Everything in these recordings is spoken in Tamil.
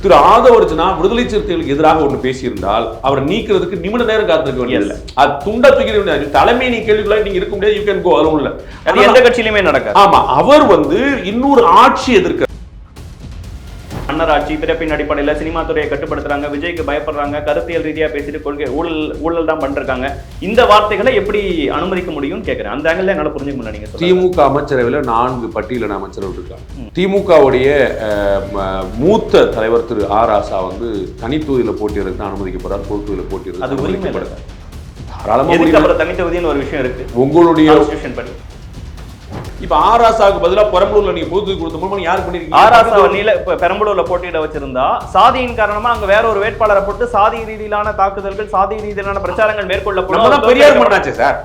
திரு ஆதவர்ஜுனா விடுதலை சிறுத்தைகளுக்கு எதிராக ஒன்று பேசியிருந்தால் அவர் நீக்கிறதுக்கு நிமிட நேரம் காத்திருக்க வேண்டியதில்லை. அது துண்டா தூக்கி தலைமை நீ கேள்விக்குள்ள நீங்க இருக்க முடியாது. யூ கேன் கோ அதுவும் இல்ல. அது எந்த கட்சியிலுமே நடக்காது. ஆமா, அவர் இன்னொரு ஆட்சி எதிர்க்க மன்னராட்சி பிறப்பின் அடிப்படையில் சினிமா துறையை கட்டுப்படுத்துறாங்க, விஜய்க்கு பயப்படுறாங்க, கருத்தியல் ரீதியா பேசிட்டு கொள்கை ஊழல் தான் பண்றாங்க. இந்த வார்த்தைகளை எப்படி அனுமதிக்க முடியும் கேட்கிறேன். அந்த ஆங்கிள் என்னால புரிஞ்சுக்க முடியல. நீங்க திமுக அமைச்சரவையில் 4 பட்டியலின அமைச்சர்கள் இருக்காங்க. திமுகவுடைய மூத்த தலைவர் திரு ஆர் ராசா தனித்தொகுதியில் போட்டியிடறதுக்கு அனுமதிக்கப்படுறார், பொது தொகுதியில் போட்டியிடறது அனுமதிக்கப்படுறார். தாராளமாக தனித்தொகுதின்னு ஒரு விஷயம் இருக்கு உங்களுடைய படி. இப்ப ஆர் ராசாவுக்கு பதிலா பெரம்பலூர்ல நீங்க பொது கொடுத்த மூலமா யார் பண்ணிருக்கீங்க? ஆர் ராசா நீல பெரம்பலூர்ல போட்டியிட வச்சிருந்தா சாதியின் காரணமா அங்க வேற ஒரு வேட்பாளரை போட்டு சாதி ரீதியிலான தாக்குதல்கள், சாதி ரீதியிலான பிரச்சாரங்கள் மேற்கொள்ளப்படும். பெரியார் மண்ணாச்சே சார்.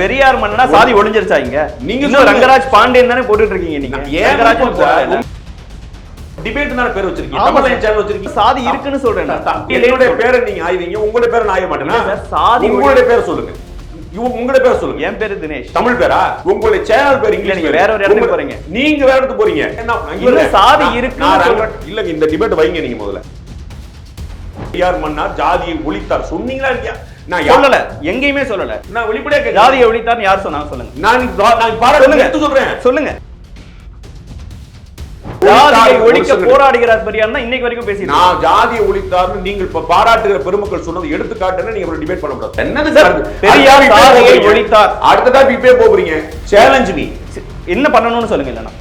பெரியார் மண்ணா சாதி ஒழிஞ்சிருச்சா? இங்க நீங்க ரங்கராஜ் பாண்டியன் தானே போட்டுட்டு இருக்கீங்க. நீங்க டிபேட் தான பேர் வச்சிருக்கீங்க, தமிழ் சேனல் வச்சிருக்கீங்க. சாதி இருக்குன்னு சொல்றேன். என்னோட பேரை நீங்க ஆய்வீங்க, உங்களுடைய பேரை நான் ஆய மாட்டேனா? சாதி உங்களுடைய பேரை சொல்லுங்க. உங்களுடைய பேர் சொல்லுங்க. என் பேரு தினேஷ். தமிழ் பேரா? உங்களுடைய சேனல் பேர் இங்கிலீஷ். நீங்க வேற ஒரு இடத்துக்கு போறீங்க. நீங்க வேற இடத்துக்கு போறீங்க. என்ன சாதி இருக்கு? இல்லங்க, இந்த டிபேட் வைங்க நீங்க முதல்ல. யார் மன்னார் ஜாதியை ஒழித்தார் சொன்னீங்களா இல்லையா? நான் சொல்லல, எங்கேயுமே சொல்லல. நான் வெளிப்படையா ஜாதியை ஒழித்தார்னு யார் சொன்னாங்க சொல்லுங்க. நான் பாராட்டு சொல்றேன். சொல்லுங்க. ஜாதியை ஒழிக்க போராடுகிறார் பெரியார்னா இன்னைக்கு வரைக்கும் பேசி நான் ஜாதியை ஒழித்தார்னு நீங்கள் பாராட்டுகிற பெருமக்கள் சொன்னது எடுத்துக்காட்டுன்னு நீங்க டிபேட் பண்ண முடியாது. என்னது சார் பெரியார் ஜாதியை ஒழித்தார்? அடுத்ததா இப்பே போறீங்க. Challenge me. என்ன பண்ணணும்னு சொல்லுங்க. இல்லனா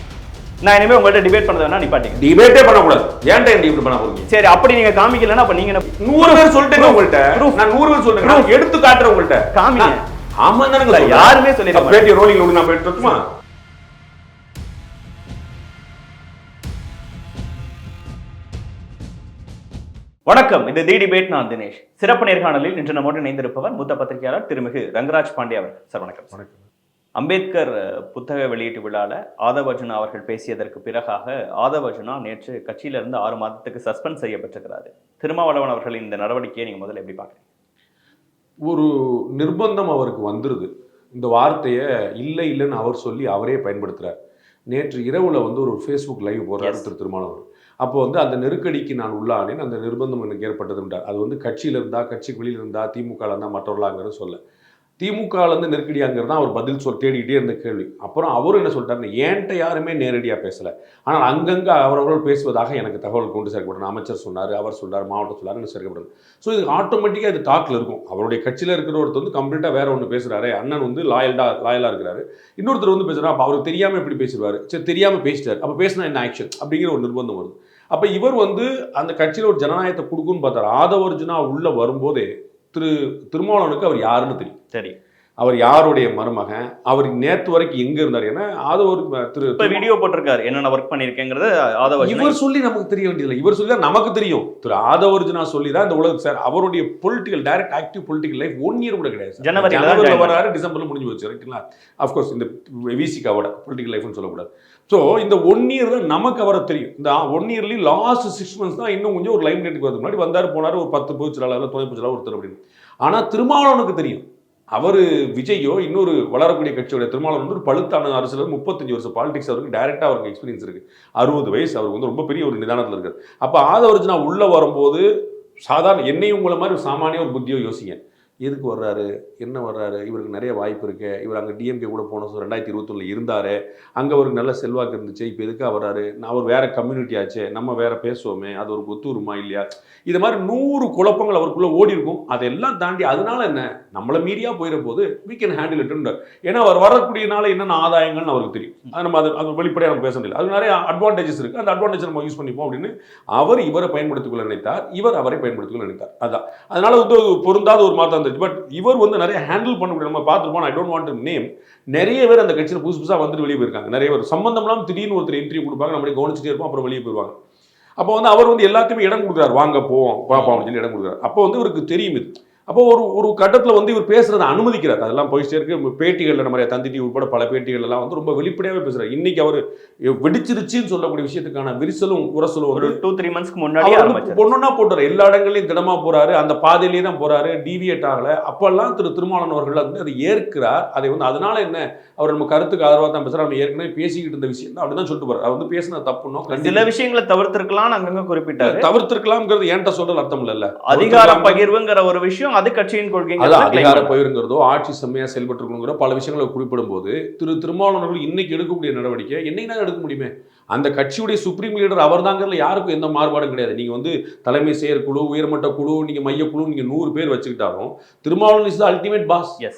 நான் இனிமே உங்கள்ட்ட டிபேட் பண்ணத வேணா நிப்பாட்டிங்க. டிபேட்டே பண்ண கூடாது. ஏன்டா டிபேட் பண்ண போறீங்க? சரி, அப்படி நீங்க காமிக்கலனா அப்ப நீங்க 100 பேர் சொல்லிட்டேங்க உங்கள்ட்ட. நான் 100 பேர் சொல்றேன். நான் எடுத்து காட்டுறேன் உங்கள்ட்ட. காமிங்க. ஆமா தானங்க, யாருமே சொல்லிட பேட்டி ரோலிங்ல விடு. நான் எடுத்துமா? வணக்கம், இது தி டிபேட். நான் தினேஷ். சிறப்பு நேர்காணலில் இன்று நம்மோடு இணைந்திருப்பவர் மூத்த பத்திரிகையாளர் திருமிகு ரங்கராஜ் பாண்டே அவர். சார் வணக்கம். வணக்கம். அம்பேத்கர் புத்தக வெளியீட்டு விழாவில் ஆதவர்ஜுனா அவர்கள் பேசியதற்கு பிறகாக ஆதவர்ஜுனா நேற்று கட்சியிலிருந்து 6 மாதத்துக்கு சஸ்பெண்ட் செய்யப்பட்டிருக்கிறாரு. திருமாவளவன் அவர்களின் இந்த நடவடிக்கையை நீங்க முதல்ல எப்படி பார்க்குறீங்க? ஒரு நிர்பந்தம் அவருக்கு வந்துருது. இந்த வார்த்தையை இல்லைன்னு அவர் சொல்லி அவரே பயன்படுத்துறார். நேற்று இரவுல ஒரு ஃபேஸ்புக் லைவ் போடுறாரு திரு திருமாவளவன். அப்போ அந்த நெருக்கடிக்கு நான் உள்ளானேன், அந்த நிர்பந்தம் எனக்கு ஏற்பட்டதுன்றார். அது கட்சியில் இருந்தா, கட்சிக்கு வெளியில் இருந்தா, திமுக இருந்தா, மற்றவர்களாங்கிறது சொல்ல. திமுகலேருந்து நெருக்கடியாங்கிறது தான் அவர் பதில் தேடிக்கிட்டே இருந்த கேள்வி. அப்புறம் அவரும் என்ன சொல்லிட்டாருன்னு, ஏன்ட்ட யாருமே நேரடியாக பேசலை, ஆனால் அங்கங்கே அவரவர்கள் பேசுவதாக எனக்கு தகவல் கொண்டு சேர்க்கப்படும். அமைச்சர் சொன்னார், அவர் சொன்னார், மாவட்டம் சொன்னார் சேர்க்கப்படும். ஸோ இது ஆட்டோமேட்டிக்காக இது டாக்கில் இருக்கும். அவருடைய கட்சியில் இருக்கிற ஒருத்தர் கம்ப்ளீட்டாக வேற ஒன்று பேசுகிறாரு. அண்ணன் லாயலாக இருக்கிறாரு, இன்னொருத்தர் பேசுகிறார். அப்போ அவருக்கு தெரியாமல் எப்படி பேசிடுவார்? சரி, தெரியாமல் பேசிட்டார், அப்போ பேசினா என்ன ஆக்ஷன் அப்படிங்கிற ஒரு நிர்பந்தம் வருது. அப்போ இவர் அந்த கட்சியில் ஒரு ஜனநாயகத்தை கொடுக்குன்னு பார்த்தார். ஆதவர்ஜுனா உள்ளே வரும்போதே திருமாவளவனுக்கு அவர் யாருன்னு தெரியும். சரி, அவர் யாருடைய மருமகன், அவர் நேற்று வரைக்கும் எங்க இருந்தார்? ஏன்னா வீடியோ போட்டிருக்காரு, என்னென்ன ஒர்க் பண்ணிருக்கேங்கிறது இவர் சொல்லி நமக்கு தெரிய வேண்டியதில்லை. இவர் சொல்லி தான் நமக்கு தெரியும். திரு ஆதவர்ஜுனா சொல்லி தான் இந்த உலகம் சார். அவருடைய political direct active political life 1 year கூட கிடையாது. ஜனவரியில் வராரு, டிசம்பர்ல முடிஞ்சு போச்சு. ரைட்டுங்களா? அஃப்கோர்ஸ் இந்த விசிகாவோட பொலிட்டிக்கல் லைஃப்னு சொல்லக்கூடாது. ஸோ இந்த 1 இயர் தான் நமக்கு அவரை தெரியும். இந்த 1 இயர்லேயும் லாஸ்ட் 6 months தான் இன்னும் கொஞ்சம் ஒரு லைம் லைட்டுக்கு வரதுக்கு முன்னாடி வந்தார், போனார், ஒரு 10 பொதுச்செயலாளர், துணை பொதுச்செயலாளர் ஒருத்தர் அப்படின்னு. ஆனால் திருமாவளவனுக்கு தெரியும். அவர் விஜயோ இன்னொரு வளரக்கூடிய கட்சியோட திருமாவளவன் ஒரு பழுத்தான அரசியல் 35 வருஷம் பாலிடிக்ஸ் அவருக்கு டைரக்டாக அவருக்கு எக்ஸ்பீரியன்ஸ் இருக்குது. 60 வயசு, அவருக்கு ரொம்ப பெரிய ஒரு நிதானத்தில் இருக்காரு. அப்போ ஆதவர்ஜுனா உள்ளே வரும்போது சாதாரண என்னையும் உங்களை மாதிரி ஒரு சாமானிய ஒரு புத்தியோ யோசிங்க. எதுக்கு வர்றாரு, என்ன வர்றாரு, இவருக்கு நிறைய வாய்ப்பு இருக்கு, இவர் அங்கே டிஎம்கே கூட போன 2021 இருந்தார், அங்கே அவருக்கு நல்ல செல்வாக்கு இருந்துச்சு, இப்போ எதுக்காக வர்றாரு, அவர் வேற கம்யூனிட்டி ஆச்சு, நம்ம வேற பேசுவோமே, அது ஒரு ஒத்துருமா இல்லையா, இது மாதிரி 100 குழப்பங்கள் அவருக்குள்ள ஓடி இருக்கும். அதெல்லாம் தாண்டி அதனால என்ன நம்மளை மீறியா போயிட போது we can handle it. ஏன்னா அவர் வரக்கூடியனால என்னென்ன ஆதாயங்கள்னு அவருக்கு தெரியும். அது நம்ம அது வெளிப்படையாக நம்ம பேச முடியல. அது நிறைய அட்வான்டேஜஸ் இருக்கு, அந்த அட்வான்டேஜ் நம்ம யூஸ் பண்ணிப்போம் அப்படின்னு அவர் இவரை பயன்படுத்திக் கொள்ள நினைத்தார், இவர் அவரை பயன்படுத்திக் கொள்ள நினைத்தார். அதான் அதனால பொருந்தாத ஒரு மாதிரி இருந்துச்சு. பட் இவர் நிறைய ஹேண்டில் பண்ண முடியும். நம்ம பார்த்துருப்போம். I don't want to name. நிறைய பேர் அந்த கட்சியில் புதுசாக வந்துட்டு வெளியே போயிருக்காங்க. நிறைய பேர் சம்பந்தம் இல்லாமல் திடீர்னு ஒருத்தர் இன்டர்வியூ கொடுப்பாங்க, நம்மளே கவனிச்சுட்டே இருப்போம், அப்புறம் வெளியே போயிருவாங்க. அப்போ அவர் எல்லாத்தையுமே இடம் கொடுக்குறாரு, வாங்க போவோம் பாப்பா அப்படின்னு சொல்லி இடம் கொடுக்குறாரு. அப்போ இவருக்கு தெரியும் இது. அப்போ ஒரு கட்டத்தில் வந்து இவர் பேசுறதை அனுமதிக்கிறார். அதெல்லாம் போயிட்டே இருக்கு. பேட்டிகளில் நம்ம தந்தி டிவி உட்பட பல பேட்டிகள் எல்லாம் வந்து ரொம்ப வெளிப்படையாகவே பேசுறாரு. இன்னைக்கு அவர் வெடிச்சிருச்சுன்னு சொல்லக்கூடிய விஷயத்துக்கான விரிசலும் உரசலும் ஒரு 2-3 மந்த்ஸ்க்கு முன்னாடி பொண்ணுன்னா போட்டாரு. எல்லா இடங்களையும் திடமா போறாரு, அந்த பாதையிலேயே தான் போறாரு, டீவியேட் ஆகல. அப்பெல்லாம் திருமாவளவன் அவர்கள் வந்து அதை ஏற்கிறார். அதை வந்து அதனால என்ன அவர் நம்ம கருத்துக்கு ஆதரவாக தான் பேசுறாரு. நம்ம ஏற்கனவே பேசிக்கிட்டு இருந்த விஷயம் தான் அப்படிதான் சொல்லிட்டு போறாரு. அவர் வந்து பேசின தப்புனோ சில விஷயங்களை தவிர்த்திருக்கலாம் அங்கங்க குறிப்பிட்டாரு. தவிர்த்திருக்கலாம்ங்கிறது என்கிட்ட சொல்றது அர்த்தம் இல்ல. அதிகார பகிர்வுங்கிற ஒரு விஷயம் அது கட்சியின் கொள்கை. அதிகார பகிர்ங்கிறதோ ஆட்சி செம்மையா செயல்பட்டு இருக்கணுங்கிற பல விஷயங்களை குறிப்பிடும் போது திருமாவளவன் அவர்கள் இன்னைக்கு எடுக்கக்கூடிய நடவடிக்கை என்னைக்கு எடுக்க முடியுமே. அந்த கட்சியுடைய சுப்ரீம் லீடர் அவர் தாங்கிறதுல யாருக்கும் எந்த மாறுபாடும் கிடையாது. நீங்க வந்து தலைமை செயற்குழு, உயர்மட்ட குழு, நீங்க மையக்குழு, நீங்க 100 பேர் வச்சுக்கிட்டாலும் Thirumavalavan is the ultimate boss.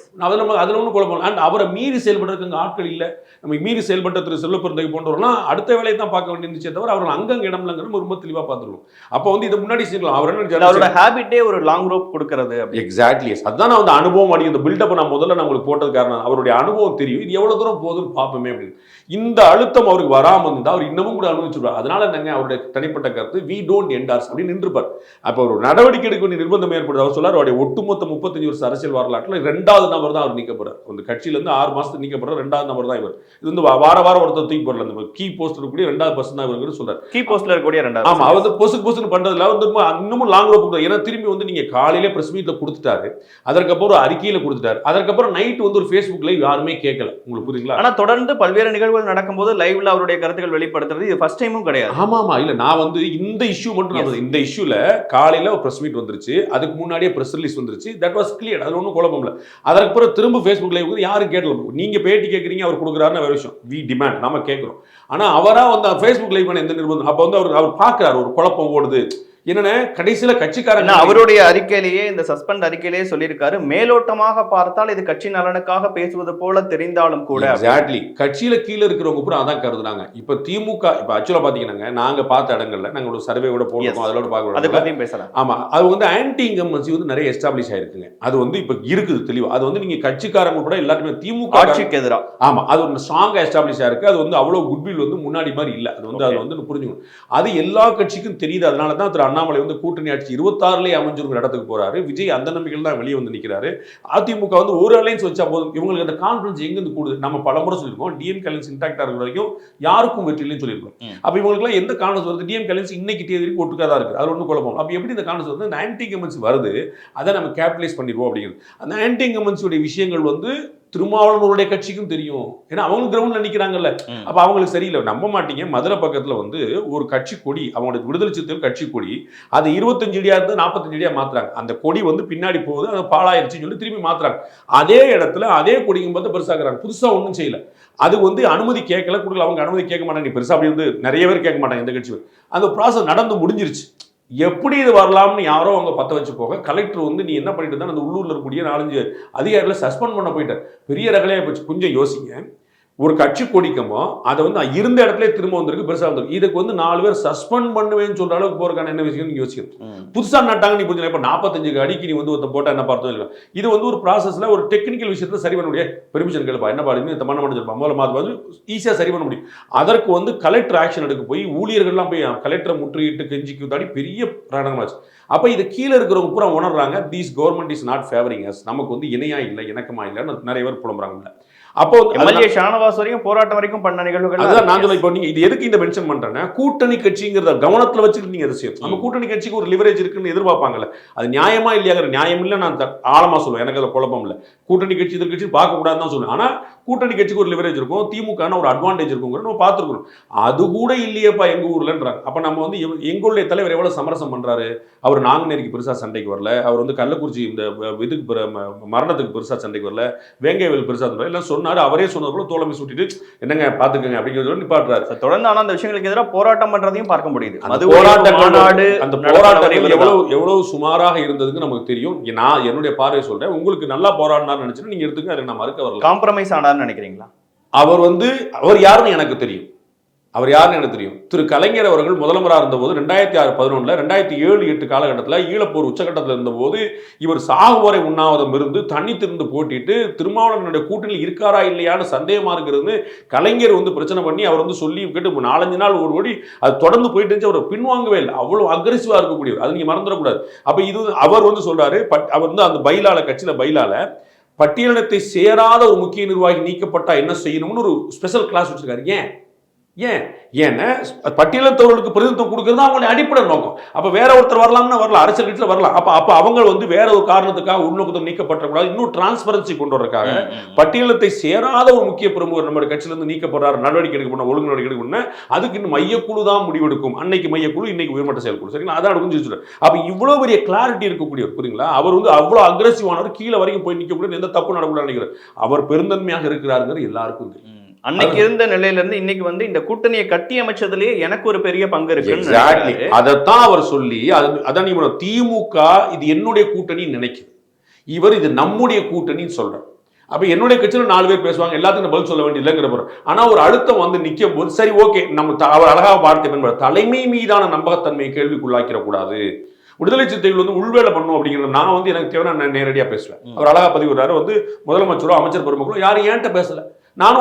அதுல ஒன்றும் குழப்பம். அண்ட் அவரை மீறி செயல்படுறதுக்கு ஆட்கள் இல்லை. நம்ம மீறி செயல்பட்ட திரு செல்வப்பிறந்தகை போன்றவர்கள்லாம் அடுத்த வேலையை தான் பார்க்க வேண்டியிருந்துச்சே தவிர அவர்கள் அங்கங்க இடம் இல்லைங்கிறது ரொம்ப தெளிவாக பார்த்துருக்கோம். அப்போ வந்து இதை முன்னாடி செய்யலாம். அவரோட ஹேபிட்டே ஒரு லாங் ரோப் கொடுக்கறது. எக்ஸாக்ட்லி. அதுதான் நான் வந்து அனுபவம் அடி இந்த பில்டப் நான் முதல்ல நான் உங்களுக்கு போட்டது காரணம் அவருடைய அனுபவம் தெரியும். இது எவ்வளவு தூரம் போகுதுன்னு பார்ப்போமே அப்படின்னு. இந்த அழுத்தம் அவருக்கு வராமல் இருந்தால் அவர் இன்னமும் கூட அனுபவிச்சுருவார். அதனால என்னங்க அவருடைய தனிப்பட்ட கருத்து வி டோன்ட் என்டார்ஸ் அப்படின்னு நின்றுப்பார். அப்போ ஒரு நடவடிக்கை எடுக்க வேண்டிய நிர்பந்தம் ஏற்படுது. அவர் சொல்லார் அவருடைய ஒட்டுமொத்த 35 வருஷ அரசியல் வரலாற்றில் 2வது நபர் தான் அவர் நீக்கப்படுறார். அந்த கட்சியிலேருந்து 6 மாசத்துக்கு நீக்கப்படுற 2வது நபர் தான் இவர். இது வந்து வார ஒருத்தர் தூக்கி போடல. அந்த கீ போஸ்ட் இருக்கக்கூடிய 2வது பர்சன் தான் இவருக்கு சொல்றாரு. கீ போஸ்ட்ல இருக்கக்கூடிய 2வது. ஆமா, அவர் வந்து பொசுக்கு பண்றதுல வந்து இன்னமும் லாங் ரோப் கொடுத்தாரு. ஏன்னா திரும்பி வந்து நீங்க காலையிலே பிரஸ் மீட்ல கொடுத்துட்டாரு, அதற்கப்புறம் ஒரு அறிக்கையில கொடுத்துட்டாரு, அதற்கப்புறம் நைட் வந்து ஒரு ஃபேஸ்புக் லைவ் யாருமே கேட்கல. உங்களுக்கு புரியுங்களா? ஆனா தொடர்ந்து பல்வேறு நிகழ்வுகள் நடக்கும்போது லைவ்ல அவருடைய கருத்துக்கள் வெளிப்படுத்துறது இது ஃபர்ஸ்ட் டைமும் கிடையாது. ஆமா இல்ல, நான் வந்து இந்த இஷ்யூ மட்டும் இந்த இஷ்யூல காலையில ஒரு பிரஸ் மீட் வந்துருச்சு, அதுக்கு முன்னாடியே பிரஸ் ரிலீஸ் வந்துருச்சு. That was clear. அது ஒன்றும் குழப்பம் இல்லை. அதற்கப்புறம் திரும்ப ஃபேஸ்புக் லைவ் யாரும் கேட்கல. நீங்க பேட்டி கேட்குறீங்க, அவர் கொடுக்குறாருன்னு வேற விஷயம். வி டிமாண்ட், நாம கேட்கிறோம். ஆனா அவரா வந்து ஃபேஸ்புக் லைவ் எந்த நிர்பந்தம். அப்ப வந்து அவர் பார்க்கிறார் ஒரு குழப்பம் ஓடுது. என்னன்னா கடைசியில கட்சிக்காரங்க அவருடைய அறிக்கையிலேயே இந்த சஸ்பெண்ட் அறிக்கையிலேயே சொல்லியிருக்காரு, மேலோட்டமாக பார்த்தால் இது கட்சி நலனுக்காக பேசுவது போல தெரிந்தாலும் கூட. எக்ஸாக்ட்லி. கட்சியில கீழே இருக்கிறவங்க பூரா அதான் கருதுனாங்க. இப்ப திமுக இப்ப ஆக்சுவலா பாத்தீங்கன்னா நாங்க பார்த்த இடங்கள்ல நாங்க ஒரு சர்வே கூட போடுறோம், அதோட பார்க்கணும், அதை பத்தியும் பேசலாம். ஆமா, அது வந்து ஆன்டி இன்கம்பன்சி வந்து நிறைய எஸ்டாப்ளிஷ் ஆயிருக்குங்க. அது வந்து இப்ப இருக்குது தெளிவா. அது வந்து நீங்க கட்சிக்காரங்க கூட எல்லாருமே திமுக ஆட்சிக்கு எதிராக, ஆமா, அது ஒரு ஸ்ட்ராங்கா எஸ்டாப்ளிஷ் ஆயிருக்கு. அது வந்து அவ்வளவு குட்வில் வந்து முன்னாடி மாதிரி இல்ல. அது வந்து அது வந்து புரிஞ்சுக்கணும். அது எல்லா கட்சிக்கும் தெரியுது. அதனால தான் திரு அண்ணாமலை வந்து கூட்டணி ஆட்சி 26லயே அமைஞ்சிருக்கிற இடத்துக்கு போறாரு. விஜய் அந்த நம்பிக்கையில் தான் வெளியே வந்து நிற்கிறாரு. அதிமுக வந்து ஒரு அலைன்ஸ் வச்சா போதும். இவங்களுக்கு அந்த கான்ஃபிடன்ஸ் எங்கிருந்து கூடுது? நம்ம பலமுறை சொல்லியிருக்கோம், டிஎம்கே அலைன்ஸ் இன்டாக்டா இருக்கிற வரைக்கும் யாருக்கும் வெற்றி இல்லைன்னு சொல்லியிருக்கோம். அப்ப இவங்களுக்கு எந்த கான்ஃபிடன்ஸ் வருது? டிஎம்கே அலைன்ஸ் இன்னைக்கு தேதி ஒட்டுக்கா தான் இருக்கு. அது ஒன்றும் குழப்பம். அப்ப எப்படி இந்த கான்ஃபிடன்ஸ் வந்து ஆன்டி இன்கம்பன்சி வருது, அதை நம்ம கேபிட்டலைஸ் பண்ணிடுவோம் அப்படிங்கிறது. அந்த ஆன்டி இன்கம்பன்சியோட விஷயங்கள் வந்து திருமாவளவனுடைய கட்சிக்கும் தெரியும். ஏன்னா அவங்க கிரவுண்ட்ல நிக்கிறாங்கல்ல. அப்ப அவங்களுக்கு சரியில்லை. நம்ப மாட்டீங்க, மதுரை பக்கத்துல வந்து ஒரு கட்சி கொடி, அவங்களோட விடுதலை சிறுத்தைகள் கட்சி கொடி, அது 25 அடியா இருந்து 45 அடியா மாத்துறாங்க. அந்த கொடி வந்து பின்னாடி போகுது, அது பாழாயிருச்சுன்னு சொல்லி திரும்பி மாத்துறாங்க. அதே இடத்துல அதே கொடிக்கும் பார்த்து பெருசாக்குறாங்க. புதுசா ஒன்றும் செய்யல. அது வந்து அனுமதி கேட்கல, கொடுக்கல. அவங்க அனுமதி கேட்க மாட்டாங்க. பெருசா அப்படி வந்து நிறைய பேர் கேட்க மாட்டாங்க எந்த கட்சி. அந்த ப்ராசஸ் நடந்து முடிஞ்சிருச்சு. எப்படி இது வரலாம்னு யாரோ அவங்க பற்ற வச்சு போக கலெக்டர் வந்து நீ என்ன பண்ணிட்டு தான் அந்த உள்ளூர்ல இருக்கக்கூடிய 4-5 அதிகாரிகளை சஸ்பெண்ட் பண்ண போயிட்டார். பெரிய ரகலையா போச்சு. கொஞ்சம் யோசிங்க. ஒரு கட்சி கொடிக்கமோ அதை வந்து இருந்த இடத்துல திரும்ப வந்திருக்கு, பெருசா வந்திருக்கு. இதுக்கு வந்து 4 பேர் சஸ்பெண்ட் பண்ணுவேன்னு சொல்ற அளவுக்கு போறதுக்கான என்ன விஷயம் நீங்க யோசிக்கணும். புதுசா நட்டாங்க நீ புரிஞ்சு. இப்ப 45 அடிக்கு நீ வந்து ஒருத்த போட்டா என்ன பார்த்தோம் இல்லை. இது வந்து ஒரு ப்ராசஸ்ல ஒரு டெக்னிக்கல் விஷயத்துல சரி பண்ண முடியாது. பெர்மிஷன் கேளுப்பா, என்ன பாடுங்க இந்த மண்ண முடிஞ்சிருப்பா, முதல்ல மாற்று ஈஸியா சரி பண்ண முடியும். அதற்கு வந்து கலெக்டர் ஆக்ஷன் எடுக்க போய் ஊழியர்கள்லாம் போய் கலெக்டரை முற்றுகிட்டு கெஞ்சி கூத்தாடி பெரிய பிராணமாச்சு. அப்ப இது கீழே இருக்கிறவங்க பூரா உணர்றாங்க, these government is not favouring us, நமக்கு வந்து இணையா இல்லை, இணக்கமா இல்லைன்னு நிறைய பேர் புலம்புறாங்க. அப்போ எம்எல்ஏ ஷானவாஸ் வரைக்கும் போராட்டம் வரைக்கும் பண்ண நிகழ்வுகள். அதான் நான் சொல்ல. இப்போ நீங்க இது எதுக்கு இந்த மென்ஷன் பண்றேன்னா, கூட்டணி கட்சிங்கிறத கவனத்துல வச்சுட்டு நீங்க எதை செய்யும். நம்ம கூட்டணி கட்சிக்கு ஒரு லிவரேஜ் இருக்குன்னு எதிர்பார்ப்பாங்கல்ல, அது நியாயமா இல்லையாங்கிற நியாயம் இல்லை. நான் ஆழமா சொல்லுவேன், எனக்கு அதில் குழப்பம் இல்லை. கூட்டணி கட்சி எதிர் கட்சி பார்க்க கூடாதுன்னு தான் சொல்லுவேன். ஆனா கூட்டணி கட்சிக்கு ஒரு லிவரேஜ் இருக்கும், திமுக ஒரு அட்வான்டேஜ் இருக்குங்கிற நம்ம பார்த்துருக்கணும். அது கூட இல்லையேப்பா எங்க ஊர்லன்றாங்க. அப்ப நம்ம வந்து எங்களுடைய தலைவர் எவ்வளவு சமரசம் பண்றாரு. அவர் நாங்குநேரிக்கு பெருசா சண்டைக்கு வரல, அவர் வந்து கள்ளக்குறிச்சி இந்த இதுக்கு மரணத்துக்கு பெருசா சண்டைக்கு வரல, வேங்கைவேல் பெருசா எல்லாம் சொன்னாரு. அவரே சொன்னது தோழமை சுட்டிட்டு என்னங்க பாத்துக்கங்க அப்படிங்கிறது நிப்பாட்டுறாரு. தொடர்ந்து ஆனா அந்த விஷயங்களுக்கு எதிராக போராட்டம் பண்றதையும் பார்க்க முடியுது. அந்த போராட்டம் எவ்வளவு சுமாராக இருந்ததுக்கு நமக்கு தெரியும். நான் என்னுடைய பார்வை சொல்றேன். உங்களுக்கு நல்லா போராடினார்னு நினைச்சுன்னா நீங்க எடுத்துக்க, அதுக்கு நான் மறுக்க வரல. காம்ப்ரமைஸ் ஆனார்னு நினைக்கிறீங்களா? அவர் யாருன்னு எனக்கு தெரியும். அவர் யாருன்னு எனக்கு தெரியும். திரு கலைஞர் அவர்கள் முதலமைச்சராக இருந்தபோது 2006-11 2007-8 காலகட்டத்தில் ஈழப்போர் உச்சகட்டத்தில் இருந்தபோது இவர் சாகுவரை உண்ணாவிரதம் இருந்து தனித்திருந்து போட்டிட்டு திருமாவளவனுடைய கூட்டணியில் இருக்காரா இல்லையான்னு சந்தேகமா இருக்கிறது. கலைஞர் வந்து பிரச்சனை பண்ணி அவர் வந்து சொல்லி கேட்டு 4-5 நாள் ஒரு ஓடி அது தொடர்ந்து போயிட்டு இருந்துச்சு. அவர் பின்வாங்கவே இல்லை. அவ்வளவு அக்ரெசிவா இருக்கக்கூடியவர். அது நீங்க மறந்துடக்கூடாது. அப்ப இது அவர் வந்து சொல்றாரு, அவர் வந்து அந்த பைலால கட்சியில பைலால பட்டியலினத்தை சேராத ஒரு முக்கிய நிர்வாகி நீக்கப்பட்டா என்ன செய்யணும்னு ஒரு ஸ்பெஷல் கிளாஸ் வச்சிருக்காரு. ஏன்னா பட்டியலத்தவர்களுக்கு பிரதிநிதித்துவம் கொடுக்கிறது அவங்களுடைய அடிப்படை நோக்கம். அப்ப வேற ஒருத்தர் வரலாம்னா வரலாம், அரசியல் கட்சியில் வரலாம். அப்ப அவங்க வந்து வேற ஒரு காரணத்துக்காக உள்நோக்கத்தை நீக்கப்பட்டக்கூடாது. இன்னும் டிரான்ஸ்பரன்சி கொண்டு வரக்காக பட்டியலத்தை சேராத ஒரு முக்கிய பிரமுகர் நம்ம கட்சியில இருந்து நீக்கப்படுறாரு, நடவடிக்கை எடுக்க ஒழுங்கு நடவடிக்கை எடுக்கணும்னா அதுக்கு இன்னும் மையக்குழு தான் முடிவெடுக்கும். அன்னைக்கு மையக்குழு, இன்னைக்கு உயர்மட்ட செயற்குழு. சரிங்களா? அதான் புரிஞ்சுட்டு. அப்ப இவ்வளவு பெரிய கிளாரிட்டி இருக்கக்கூடியவர் புரியுங்களா? அவர் வந்து அவ்வளவு அக்ரெசிவானவர், கீழே வரைக்கும் போய் நிற்கக்கூடிய எந்த தப்பு நடக்கூடாது நினைக்கிறார். அவர் பெருந்தன்மையாக இருக்கிறாருங்கிறது எல்லாருக்கும் தெரியும். அன்னைக்கு இருந்த நிலையில இருந்து இன்னைக்கு வந்து இந்த கூட்டணியை கட்டி அமைச்சதுலயே எனக்கு ஒரு பெரிய பங்கு இருக்கு. அதைத்தான் அவர் சொல்லி அதான் திமுக இது என்னுடைய கூட்டணி நினைக்குது, இவர் இது நம்முடைய கூட்டணின்னு சொல்றார். அப்ப என்னுடைய கட்சியில 4 பேர் பேசுவாங்க, எல்லாத்துக்கும் பதில் சொல்ல வேண்டிய இல்லைங்கிற. ஆனா ஒரு அழுத்தம் வந்து நிற்கும் போது சரி ஓகே, நம்ம அவர் அழகாக வார்த்தை தலைமை மீதான நம்பகத்தன்மையை கேள்விக்குள்ளாக்கிற கூடாது. விடுதலை சிறுத்தைகள் வந்து உள்வேலை பண்ணும் அப்படிங்கிறது நான் வந்து எனக்கு தேவை, நான் நேரடியாக பேசுவேன். அவர் அழகா பதிவுறாரு வந்து முதலமைச்சரோ அமைச்சர் பெருமக்களோ யாரும் ஏன்ட்ட பேசல. நான்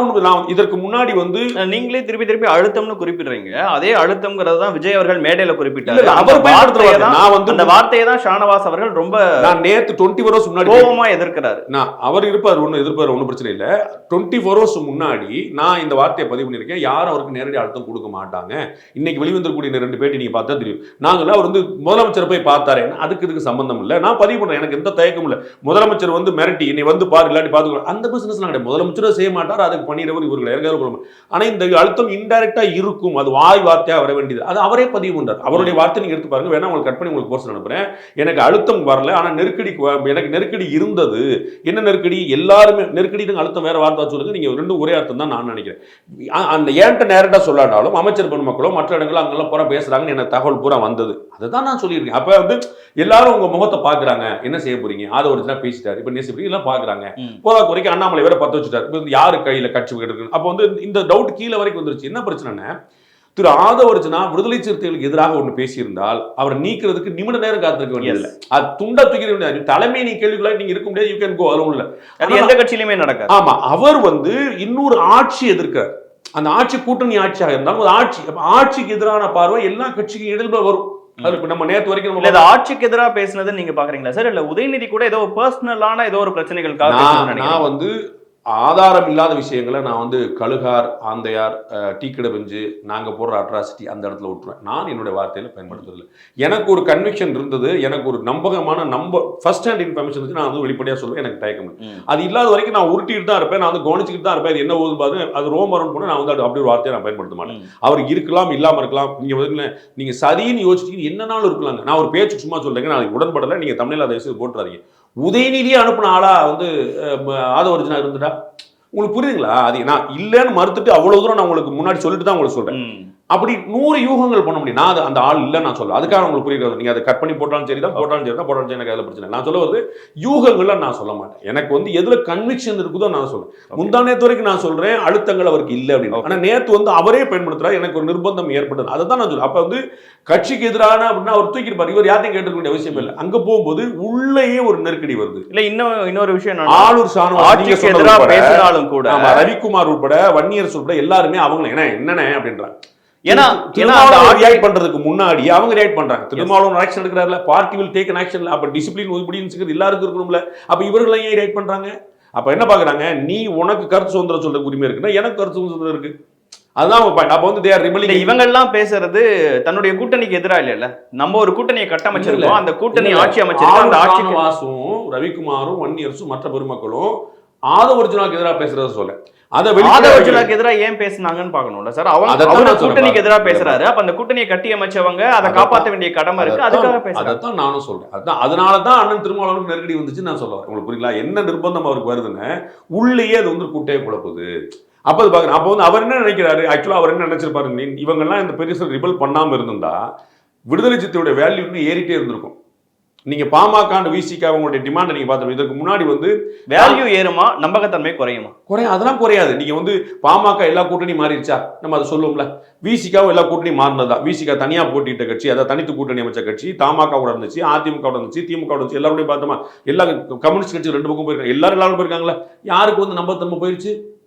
இதற்கு முன்னாடி வந்து நீங்களே திருப்பி அழுத்தம்னு குறிப்பிடுறீங்க. அதே அழுத்தம்ங்கிறது தான் விஜய் அவர்கள் மேடையில குறிப்பிட்டார். நான் வந்து அந்த வார்த்தையை தான் ஷானவாஸ் அவர்கள் ரொம்ப நான் நேத்து 24 hours முன்னாடி கோபமா எதிர்க்கிறார். நான் அவர் இருப்பார், ஒன்றும் பிரச்சனை இல்லை. 24 hours முன்னாடி நான் இந்த வார்த்தையை பதிவு பண்ணியிருக்கேன். யாரும் அவருக்கு நேரடி அழுத்தம் கொடுக்க மாட்டாங்க. இன்னைக்கு வெளிவந்திருக்கூடிய 2 பேட்டி நீங்க பார்த்தா தெரியும். நாங்கள் அவர் வந்து முதலமைச்சர் போய் பார்த்தாரு, இதுக்கு சம்பந்தம் இல்லை. நான் பதிவு பண்றேன், எனக்கு எந்த தயக்கமும் இல்லை. முதலமைச்சர் வந்து மிரட்டி என்னை வந்து பாரு இல்லாட்டி பார்த்துக்கோ, அந்த பிசினஸ் கிடையாது. முதலமைச்சரும் செய்ய மாட்டார், அதுக்கு பண்ணிடுறவர் இவர்கள் இறங்காத. ஆனா இந்த அழுத்தம் இன்டைரக்டா இருக்கும், அது வாய் வார்த்தையா வர வேண்டியது. அது அவரே பதிவு பண்றார். அவருடைய வார்த்தை நீங்க எடுத்து பாருங்க, வேணா உங்களுக்கு கட் பண்ணி உங்களுக்கு போஸ்ட் அனுப்புறேன். எனக்கு அழுத்தம் வரல, ஆனா எனக்கு நெருக்கடி இருந்தது. என்ன நெருக்கடி? எல்லாருமே நெருக்கடி, அழுத்தம் வேற வார்த்தை சொல்லுங்க. நீங்க ரெண்டும் ஒரே அர்த்தம் தான் நான் நினைக்கிறேன். அந்த ஏன்ட்ட நேரட்டா சொல்லாட்டாலும் அமைச்சர் பெருமக்களோ மற்ற இடங்களும் அங்கெல்லாம் புறம் பேசுறாங்கன்னு எனக்கு தகவல் பூரா வந்தது. அதுதான் நான் சொல்லியிருக்கேன். அப்ப வந்து எல்லாரும் உங்க முகத்தை பாக்குறாங்க, என்ன செய்ய போறீங்க, அதை ஒரு பேசிட்டாரு, இப்ப நேசி எல்லாம் பாக்குறாங்க. போதாக்கு வரைக்கும் அண்ணாமலை வேற 10 வச்சுட்டாரு, யாரு கையில கட்சி இருக்கு. அப்ப வந்து இந்த டவுட் கீழே வரைக்கும் வந்துருச்சு. என்ன பிரச்சனை? திரு ஆதவர்ஜுனா விடுதலை சிறுத்தைகளுக்கு எதிராக ஒன்று பேசியிருந்தால் அவர் நீக்கிறதுக்கு நிமிட நேரம் காத்திருக்க வேண்டியதில்லை. அது துண்டா தூக்கி முடியாது. தலைமை நீ கேள்விக்குள்ளாக நீங்க இருக்க முடியாது. You can go. அதுவும் இல்லை, அது எந்த கட்சியிலுமே நடக்காது. ஆமா, அவர் வந்து இன்னொரு ஆட்சி எதிர்க்கிறார். அந்த ஆட்சி கூட்டணி ஆட்சியாக இருந்தாலும் ஆட்சிக்கு எதிரான பார்வை எல்லா கட்சிக்கும் இடையில வரும். நம்ம நேத்து வரைக்கும் ஆட்சிக்கு எதிராக பேசினது நீங்க பாக்குறீங்களா சார்? இல்ல உதயநிதி கூட ஏதோ பர்சனலான ஏதோ ஒரு பிரச்சனைகளுக்காக நான் வந்து ஆதாரம் இல்லாத விஷயங்களை நான் வந்து கழுகார், ஆந்தையார், டீக்கடை பெஞ்சு நாங்கள் போடுற அட்ராசிட்டி அந்த இடத்துல விட்டுருவேன். நான் என்னுடைய வார்த்தையில் பயன்படுத்துறதில்லை. எனக்கு ஒரு கன்விக்ஷன் இருந்தது, எனக்கு ஒரு நம்பகமான ஃபர்ஸ்ட் ஹேண்ட் இன்ஃபர்மேஷன் இருக்கு, நான் வந்து வெளிப்படையாக சொல்லுவேன். எனக்கு தயக்கம் அது இல்லாத வரைக்கும் நான் உருட்டிட்டு தான் இருப்பேன், நான் வந்து கவனிச்சுக்கிட்டு தான் இருப்பேன். என்ன ஓது பாரு அது ரோமரம் போன நான் வந்து அப்படி ஒரு வார்த்தையை நான் பயன்படுத்த மாட்டேன். அவர் இருக்கலாம், இல்லாமல் இருக்கலாம். நீங்கள் சரின்னு யோசிச்சிட்டு என்ன நாள் இருக்கலாங்க. நான் ஒரு பேச்சுக்கு சும்மா சொல்றேங்க, நான் உடன்படலை. நீங்கள் தமிழில் அதை விஷயம் போட்டுறாதீங்க. உதயநிதியே அனுப்பின ஆளா வந்து ஆதவர்ஜுனா இருந்துட்டா உங்களுக்கு புரியுதுங்களா? அது நான் இல்லைன்னு மறுத்துட்டு அவ்வளவு தூரம் நான் உங்களுக்கு முன்னாடி சொல்லிட்டு தான் உங்களுக்கு சொல்றேன். அப்படி 100 யூகங்கள் பண்ண முடியும். நான் அந்த ஆள் இல்லை நான் சொல்ல, அதுக்காக உங்களுக்கு புரியுது. நீங்க அதை கட் பண்ணி போட்டாலும் சரிதான், போட்டாலும் சரி எனக்கு அதில் பிரச்சனை. நான் சொல்ல வருது யூகங்கள்ல நான் சொல்ல மாட்டேன். எனக்கு வந்து எதுல கன்விக்ஷன் இருக்குதோ நான் சொல்றேன். முந்தா நேத்து வரைக்கும் நான் சொல்றேன் அழுத்தங்கள் அவருக்கு இல்லை அப்படின்னு. ஆனா நேத்து வந்து அவரே பயன்படுத்துறாரு, எனக்கு ஒரு நிர்பந்தம் ஏற்பட்டது. அதை தான் நான் சொல்றேன். அப்ப வந்து கட்சிக்கு எதிரான அப்படின்னா அவர் தூக்கிருப்பாரு. இவர் யாரையும் கேட்டுக்க வேண்டிய அவசியம் இல்லை. அங்க போகும்போது உள்ளேயே ஒரு நெருக்கடி வருது. இல்ல இன்னொரு விஷயம், ஆளூர் ஷானவாஸ் பேசினாலும் கூட ரவிக்குமார் உட்பட வன்னியரசு உட்பட எல்லாருமே அவங்க என்னென்ன அப்படின்றாங்க. ஏன்னா ரியாக்ட் பண்றதுக்கு முன்னாடி அவங்க ரியாக்ட் பண்றாங்க. திருமாவளவன் ஆக்ஷன் எடுக்கிறாருல, party will take an action. அப்ப டிசிப்ளின் ஒபிடியன்ஸ் எல்லாருக்கும் இருக்கணும்ல. அப்ப இவர்கள் ஏன் ரியாக்ட் பண்றாங்க? அப்ப என்ன பாக்குறாங்க, நீ உனக்கு கருத்து சுதந்திரம் சொல்ற உரிமை இருக்குன்னா எனக்கு கருத்து சுதந்திரம் இருக்கு. அதுதான் அவங்க பாயிண்ட். அப்ப வந்து இவங்க எல்லாம் பேசுறது தன்னுடைய கூட்டணிக்கு எதிராக இல்ல. நம்ம ஒரு கூட்டணியை கட்டமைச்சிருக்கோம், அந்த கூட்டணி ஆட்சி அமைச்சிருக்கோம். அந்த ஆட்சி வாசும் ரவிக்குமாரும் வன்னியரசும் மற்ற பெருமக்களும் ஆதவர்ஜுனாக்கு எதிராக பேசுறது சொல்ல, ஆதவர்ஜுனாக்கு எதிராக ஏன் பேசினாங்கன்னு பாக்கணும்ல சார். அவங்க கூட்டணிக்கு எதிராக பேசுறாரு. அப்ப அந்த கூட்டணியை கட்டி அமைச்சவங்க அதை காப்பாற்ற வேண்டிய கடமை இருக்கு, அதுக்காக பேசுறாங்க. அதான் நானும் சொல்றேன். அதான் அதனாலதான் அண்ணன் திருமாவளவனுக்கு நெருக்கடி வந்துச்சு நான் சொல்லுவேன். உங்களுக்கு புரியுங்களா? என்ன நிர்பந்தம் அவருக்கு வருதுன்னு உள்ளேயே அது வந்து குட்டையை குழப்புது. அப்ப அது பாக்குறேன். அப்ப வந்து அவர் என்ன நினைக்கிறாரு, ஆக்சுவலா அவர் என்ன நினைச்சிருப்பாரு, இவங்கெல்லாம் இந்த பெரிய ரிபல் பண்ணாம இருந்தா விடுதலை சிறுத்தையோட வேல்யூ இன்னும் ஏறிட்டே இருந்திருக்கும். நீங்க பாமக விசிக அவங்களுடைய டிமாண்ட் நீங்க பார்த்து இதற்கு முன்னாடி வந்து வேல்யூ ஏறுமா நம்பகத்தன்மை குறையுமா? அதெல்லாம் குறையாது. நீங்க வந்து பாமக எல்லா கூட்டணி மாறிடுச்சா நம்ம அதை சொல்லுவோம்ல. விசிகாவும் எல்லா கூட்டணி மாறினதா. விசிக தனியா போட்டிட்ட கட்சி, அதை தனித்து கூட்டணி அமைச்ச கட்சி, தமாக கூட இருந்துச்சு, அதிமுக கூட இருந்துச்சு, திமுக கூட இருந்துச்சு, எல்லாருடைய பார்த்தோமா எல்லா கம்யூனிஸ்ட் கட்சி ரெண்டு பக்கம் போயிருக்காங்க. எல்லாரும் போயிருக்காங்களா? யாருக்கு வந்து நம்பகத்தன்மை போயிருச்சு?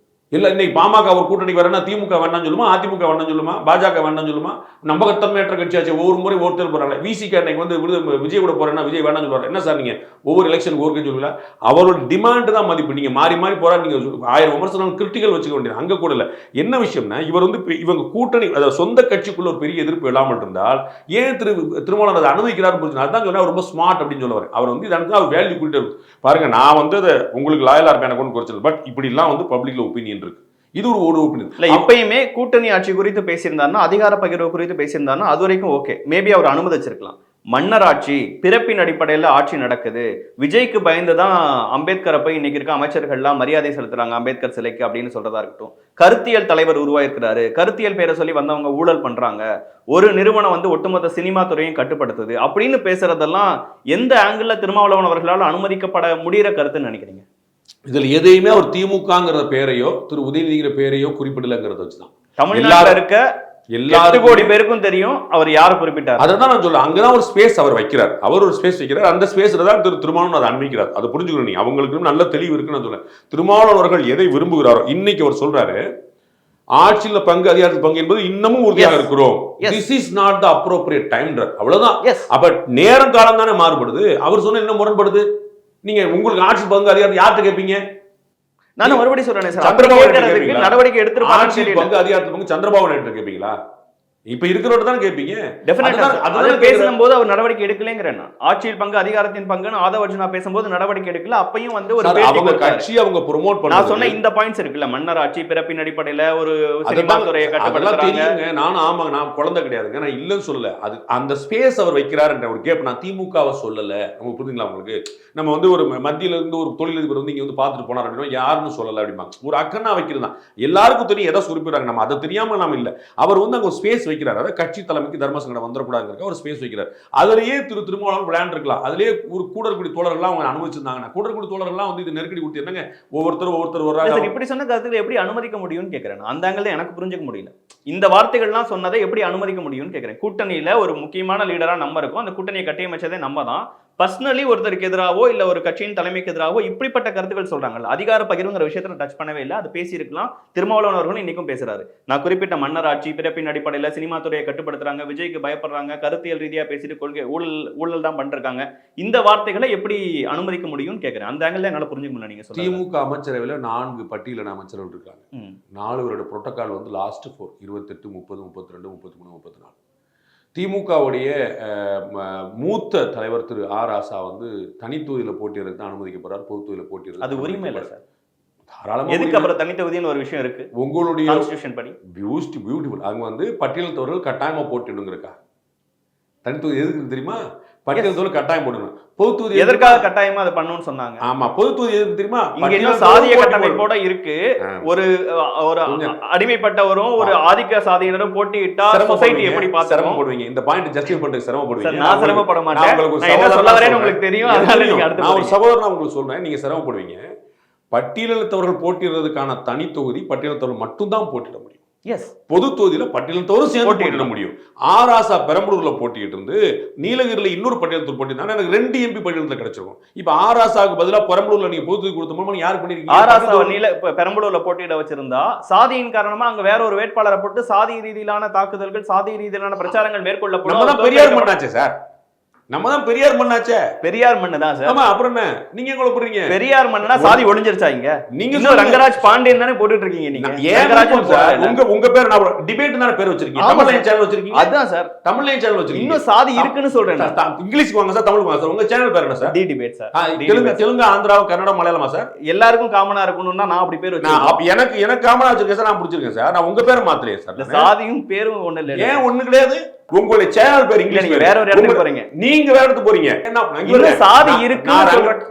இல்லை இன்னைக்கு பாமக ஒரு கூட்டணிக்கு வரனா திமுக வேண்டாம் சொல்லுமா, அதிமுக வேண்டாம் சொல்லுமா, பாஜக வேண்டாம் சொல்லுமா? நம்பகத்தன்மையற்ற கட்சியாச்சு. ஒவ்வொரு முறை ஒருத்தர் போறாங்க. விசிக இன்னைக்கு வந்து விஜய் கூட போறேன்னா விஜய் வேண்டாம் சொல்லுவாங்க. என்ன சார் நீங்க ஒவ்வொரு எலெக்ஷனுக்கு ஒரு கட்சி சொல்லுங்க. அவரோட டிமாண்ட் தான் மதிப்பு. நீங்க மாறி மாறி போறா நீங்க 1000 விமர்சனம் கிரிட்டிக்கல் வச்சுக்க வேண்டியது அங்க கூட இல்லை. என்ன விஷயம்னா இவர் வந்து இவங்க கூட்டணி அதாவது சொந்த கட்சிக்குள்ள ஒரு பெரிய எதிர்ப்பு இல்லாமல் இருந்தால் ஏன் திருமாவளவன் அதை அனுமதிக்கிறாரு புரிஞ்சு. அதான் சொன்னா ரொம்ப ஸ்மார்ட் அப்படின்னு சொல்லுவார். அவர் வந்து இதை அவர் வேல்யூ கூட்டிட்டு பாருங்க. நான் வந்து அதை உங்களுக்கு லாயலா இருப்பேன் எனக்கு ஒன்று குறைச்சல். பட் இப்படிலாம் வந்து பப்ளிக்ல ஒப்பீனியன் இருக்கு. இது ஒரு ஒப்பீனியன் இல்ல. இப்பயுமே கூட்டணி ஆட்சி குறித்து பேசியிருந்தாருன்னா, அதிகார பகிர்வு குறித்து பேசியிருந்தாருன்னா அது வரைக்கும் ஓகே, மேபி அவர் அனுமதிச்சிருக்கலாம். மன்னர் ஆட்சி, பிறப்பின் அடிப்படையில் ஆட்சி நடக்குது, விஜய்க்கு பயந்துதான் அம்பேத்கரை போய் இன்னைக்கு இருக்க அமைச்சர்கள்லாம் மரியாதை செலுத்துறாங்க அம்பேத்கர் சிலைக்கு அப்படின்னு சொல்றதா இருக்கட்டும். கருத்தியல் தலைவர் உருவாயிருக்கிறாரு, கருத்தியல் பேரை சொல்லி வந்தவங்க ஊழல் பண்றாங்க, ஒரு நிறுவனம் வந்து ஒட்டுமொத்த சினிமா துறையும் கட்டுப்படுத்துது அப்படின்னு பேசுறதெல்லாம் எந்த ஆங்கிள் திருமாவளவன் அவர்களால் அனுமதிக்கப்பட முடிகிற கருத்துன்னு நினைக்கிறீங்க? இதுல எதையுமே அவர் திமுகங்கிற பேரையோ திரு உதயநிதிங்கிற பேரையோ குறிப்பிடலங்கிறத வச்சுதான் தமிழ்நாட்டில் இருக்க 8 கோடி பேருக்கும் தெரியும் அவர் யாரை குறிப்பிட்டார். அதான் நான் சொல்ல அங்கதான் ஒரு ஸ்பேஸ் அவர் வைக்கிறார். அவர் ஒரு ஸ்பேஸ் வைக்கிறார். அந்த ஸ்பேஸ்ல தான் திருமாவளவன் அதை அனுமதிக்கிறார். அதை புரிஞ்சுக்கணும். நீங்க அவங்களுக்கு நல்ல தெளிவு இருக்குன்னு சொல்ல. திருமாவளவன் அவர்கள் எதை விரும்புகிறாரோ இன்னைக்கு அவர் சொல்றாரு, ஆட்சியில் பங்கு அதிகாரத்தில் பங்கு என்பது இன்னமும் உறுதியாக இருக்கிறோம். This is not the appropriate time. அவ்வளவுதான். அப்ப நேரம் காலம் தானே மாறுபடுது. அவர் சொன்ன என்ன முரண்படுது? நீங்க உங்களுக்கு ஆட்சி பங்கு அதிகாரத்தை யார்கிட்ட கேட்பீங்க? நான் மறுபடியும் சொல்றேன் சார், சந்திரபாபு நடவடிக்கை எடுத்துருப்பாங்க. ஆட்சி பங்கு அதிகாரத்தை பங்கு சந்திரபாபு நாயுடு கேட்பீங்களா? இப்ப இருக்கிறவங்க தான் கேட்பீங்க. பேசும்போது அவர் நடவடிக்கை எடுக்கலங்கிறேன். ஆட்சியில் பங்கு அதிகாரத்தின் பங்குன்னு ஆதவர்ஜுனா பேசும்போது நடவடிக்கை எடுக்கல. அப்பயும் வந்து ஒரு அவங்க கட்சி அவங்க ப்ரோமோட் பண்ண நான் சொன்ன இந்த பாயிண்ட்ஸ் இருக்குல்ல, மன்னர் ஆட்சி, பிறப்பின் அடிப்படையில ஒரு சினிமா துறையை கட்டுப்படுத்துறாங்க. நான் குழந்தை கிடையாதுங்க, நான் இல்லன்னு சொல்லல. அது அந்த ஸ்பேஸ் அவர் வைக்கிறாருன்ற ஒரு கேப். நான் திமுகவை சொல்லல. நம்ம புரியுதுங்களா உங்களுக்கு? நம்ம வந்து ஒரு மத்தியில இருந்து ஒரு தொழிலதிபர் வந்து இங்க வந்து பார்த்துட்டு போனார் அப்படின்னா யாருன்னு சொல்லல அப்படிமா ஒரு அக்கன்னா வைக்கிறது தான். எல்லாருக்கும் தெரியும் எதை குறிப்பிடுறாங்க. நம்ம அதை தெரியாம நாம இல்ல. அவர் வந்து அங்க ஸ்பேஸ் வைக்கிறார். அதாவது கட்சி தலைமைக்கு தர்ம சங்கடம் வந்துடக்கூடாதுங்க ஒரு ஸ்பேஸ் வைக்கிறார். அதுலயே திருமாவளவன் விளையாண்டுருக்கலாம். அதுலயே ஒரு கூடற்குடி தோழர்கள்லாம் அவங்க அனுமதிச்சிருந்தாங்கன்னா கூடற்குடி தோழர்கள்லாம் வந்து இது நெருக்கடி கொடுத்து என்னங்க ஒவ்வொருத்தர் வர்றாங்க. இப்படி சொன்ன கருத்துல எப்படி அனுமதிக்க முடியும்னு கேட்கிறேன். அந்த ஆங்கிள் எனக்கு புரிஞ்சுக்க முடியல. இந்த வார்த்தைகள்லாம் சொன்னதை எப்படி அனுமதிக்க முடியும்னு கேட்கிறேன். கூட்டணியில ஒரு முக்கியமான லீடரா நம்ம இருக்கும். அந்த கூட்டணியை கட்டியமைச்சதே நம்ம தான். பர்சனலி ஒருத்தருக்கு எதிராகவோ இல்ல ஒரு கட்சியின் தலைமைக்கு எதிராகவோ இப்படிப்பட்ட கருத்துக்கள் சொல்றாங்கல்ல, அதிகார பகிர்வுங்கிற விஷயத்தை டச் பண்ணவே இல்லை. அது பேசியிருக்கலாம். திருமாவளவன் அவர்களும் இன்னைக்கும் பேசுறாரு. நான் குறிப்பிட்ட மன்னர் ஆட்சி, பிறப்பின் அடிப்படையில் சினிமா துறையை கட்டுப்படுத்துறாங்க, விஜய்க்கு பயப்படுறாங்க, கருத்தியல் ரீதியா பேசிட்டு கொள்கை ஊழல் தான் பண்றாங்க. இந்த வார்த்தைகளை எப்படி அனுமதிக்க முடியும்னு கேட்கிறேன். அந்த ஆங்கிள் என்னால புரிஞ்சுக்க முடியல. நீங்க சொல்லுங்க. திமுக அமைச்சரவையில் 4 பட்டியலின அமைச்சர்கள் இருக்காங்க. 4 பேரோட புரோட்டோகால் வந்து லாஸ்ட் 4 28 30 32 33 34. திமுகவுடைய மூத்த தலைவர் திரு ஆர் ராசா வந்து தனித்தொகுதியில் போட்டியிடறதுக்கு தான் அனுமதிக்கப்படுறார். பொது தொகுதியில் போட்டியிடறது அது உரிமை இல்லை சார். தாராளமாக. எதுக்கு அப்புறம் தனித்தொகுதின்னு ஒரு விஷயம் இருக்கு உங்களுடைய கான்ஸ்டிடியூஷன் படி. பியூட்டிஃபுல். அவங்க வந்து பட்டியலினத்தவர்கள் கட்டாயமா போட்டிடுங்கிறக்கா. தனித்தொகுதி எதுக்கு தெரியுமா? பட்டியல் கட்டாயம் போடணும். பொது தொகுதி எதற்காக கட்டாயமா அதை பண்ணணும்னு சொன்னாங்க. ஆமா, பொது தொகுதி எதுக்கு தெரியுமா? இங்க இன்னும் சாதிய கட்டமைப்போட இருக்கு. ஒரு அடிமைப்பட்டவரும் ஒரு ஆதிக்க சாதியினரும் போட்டியிட்டா சொசைட்டி எப்படி பார்த்து சிரமப்படுவீங்க? இந்த பாயிண்ட் ஜஸ்டிஃபை பண்றதுக்கு சிரமப்படுவீங்க. நான் சிரமப்பட மாட்டேன். நான் என்ன சொல்ல வரேன்னு உங்களுக்கு தெரியும். நான் ஒரு சகோதரனா உங்களுக்கு சொல்றேன், நீங்க சிரமப்படுவீங்க. பட்டியலினத்தவர்கள் போட்டியிடுறதுக்கான தனி தொகுதி பட்டியலினத்தவர்கள் மட்டும்தான் போட்டியிட முடியும். பொது தொகுதியில பட்டியலினத்தவரும் சேர்ந்து போட்டியிட முடியும். ஆர் ராசா பெரம்பலூர்ல போட்டிட்டு இருந்து நீலகிரியில இன்னொரு பட்டியலத்தூர் போட்டினா எனக்கு 2 எம்பி பட்டியலத்துல கிடைச்சிருக்கும். இப்ப ஆர் ராசாவுக்கு பதிலா பெரம்பலூர்ல நீங்க பொது தொகுதி கொடுத்த யாரு பண்ணிருக்கீங்க? ஆர் ராசா பெரம்பலூர்ல போட்டியிட வச்சிருந்தா சாதியின் காரணமா அங்க வேற ஒரு வேட்பாளரை போட்டு சாதி ரீதியிலான தாக்குதல்கள், சாதி ரீதியிலான பிரச்சாரங்கள் மேற்கொள்ளப்படும். பெரியார் மண்ணாச்சே சார். நம்ம தான் பெரியார் மண்ணாச்சே. பெரியார் மண்ணு தான் சார். ஆமா, அப்புறம் என்ன நீங்க எங்க போறீங்க? பெரியார் மண்ணுனா சாதி ஒளிஞ்சிருச்சா? இங்க நீங்க ரங்கராஜ் பாண்டியன் தானே போட்டுட்டு இருக்கீங்க. நீங்க உங்க பேர் நான் டிபேட் தான பேர் வச்சிருக்கீங்க. தமிழ் லைன் சேனல் வச்சிருக்கீங்க. அதான் சார், தமிழ் லைன் சேனல் வச்சிருக்கீங்க. இன்னும் சாதி இருக்குன்னு சொல்றேன். இங்கிலீஷ்க்கு வாங்க சார், தமிழுக்கு வாங்க சார். உங்க சேனல் பேர் என்ன sir? T debate sir. Telugu, Andhra, Kannada, மலையாளமா சார்? எல்லாருக்கும் காமனா இருக்கணும்னா நான் அப்படி பேர் வச்சிருக்கேன். எனக்கு காமனா வச்சிருக்கேன் சார். நான் பிடிச்சிருக்கேன் சார். நான் உங்க பேரை மாத்தலையே சார். சாதியும் பேரும் ஒண்ணு இல்ல. ஏன் ஒண்ணு கிடையாது? உங்களுடைய சேனல் பேர் இங்கிலீஷ், நீங்க வேற ஒரு இடத்துக்கு போறீங்க. நீங்க வேற இடத்துக்கு போறீங்க. என்ன சாதி இருக்கு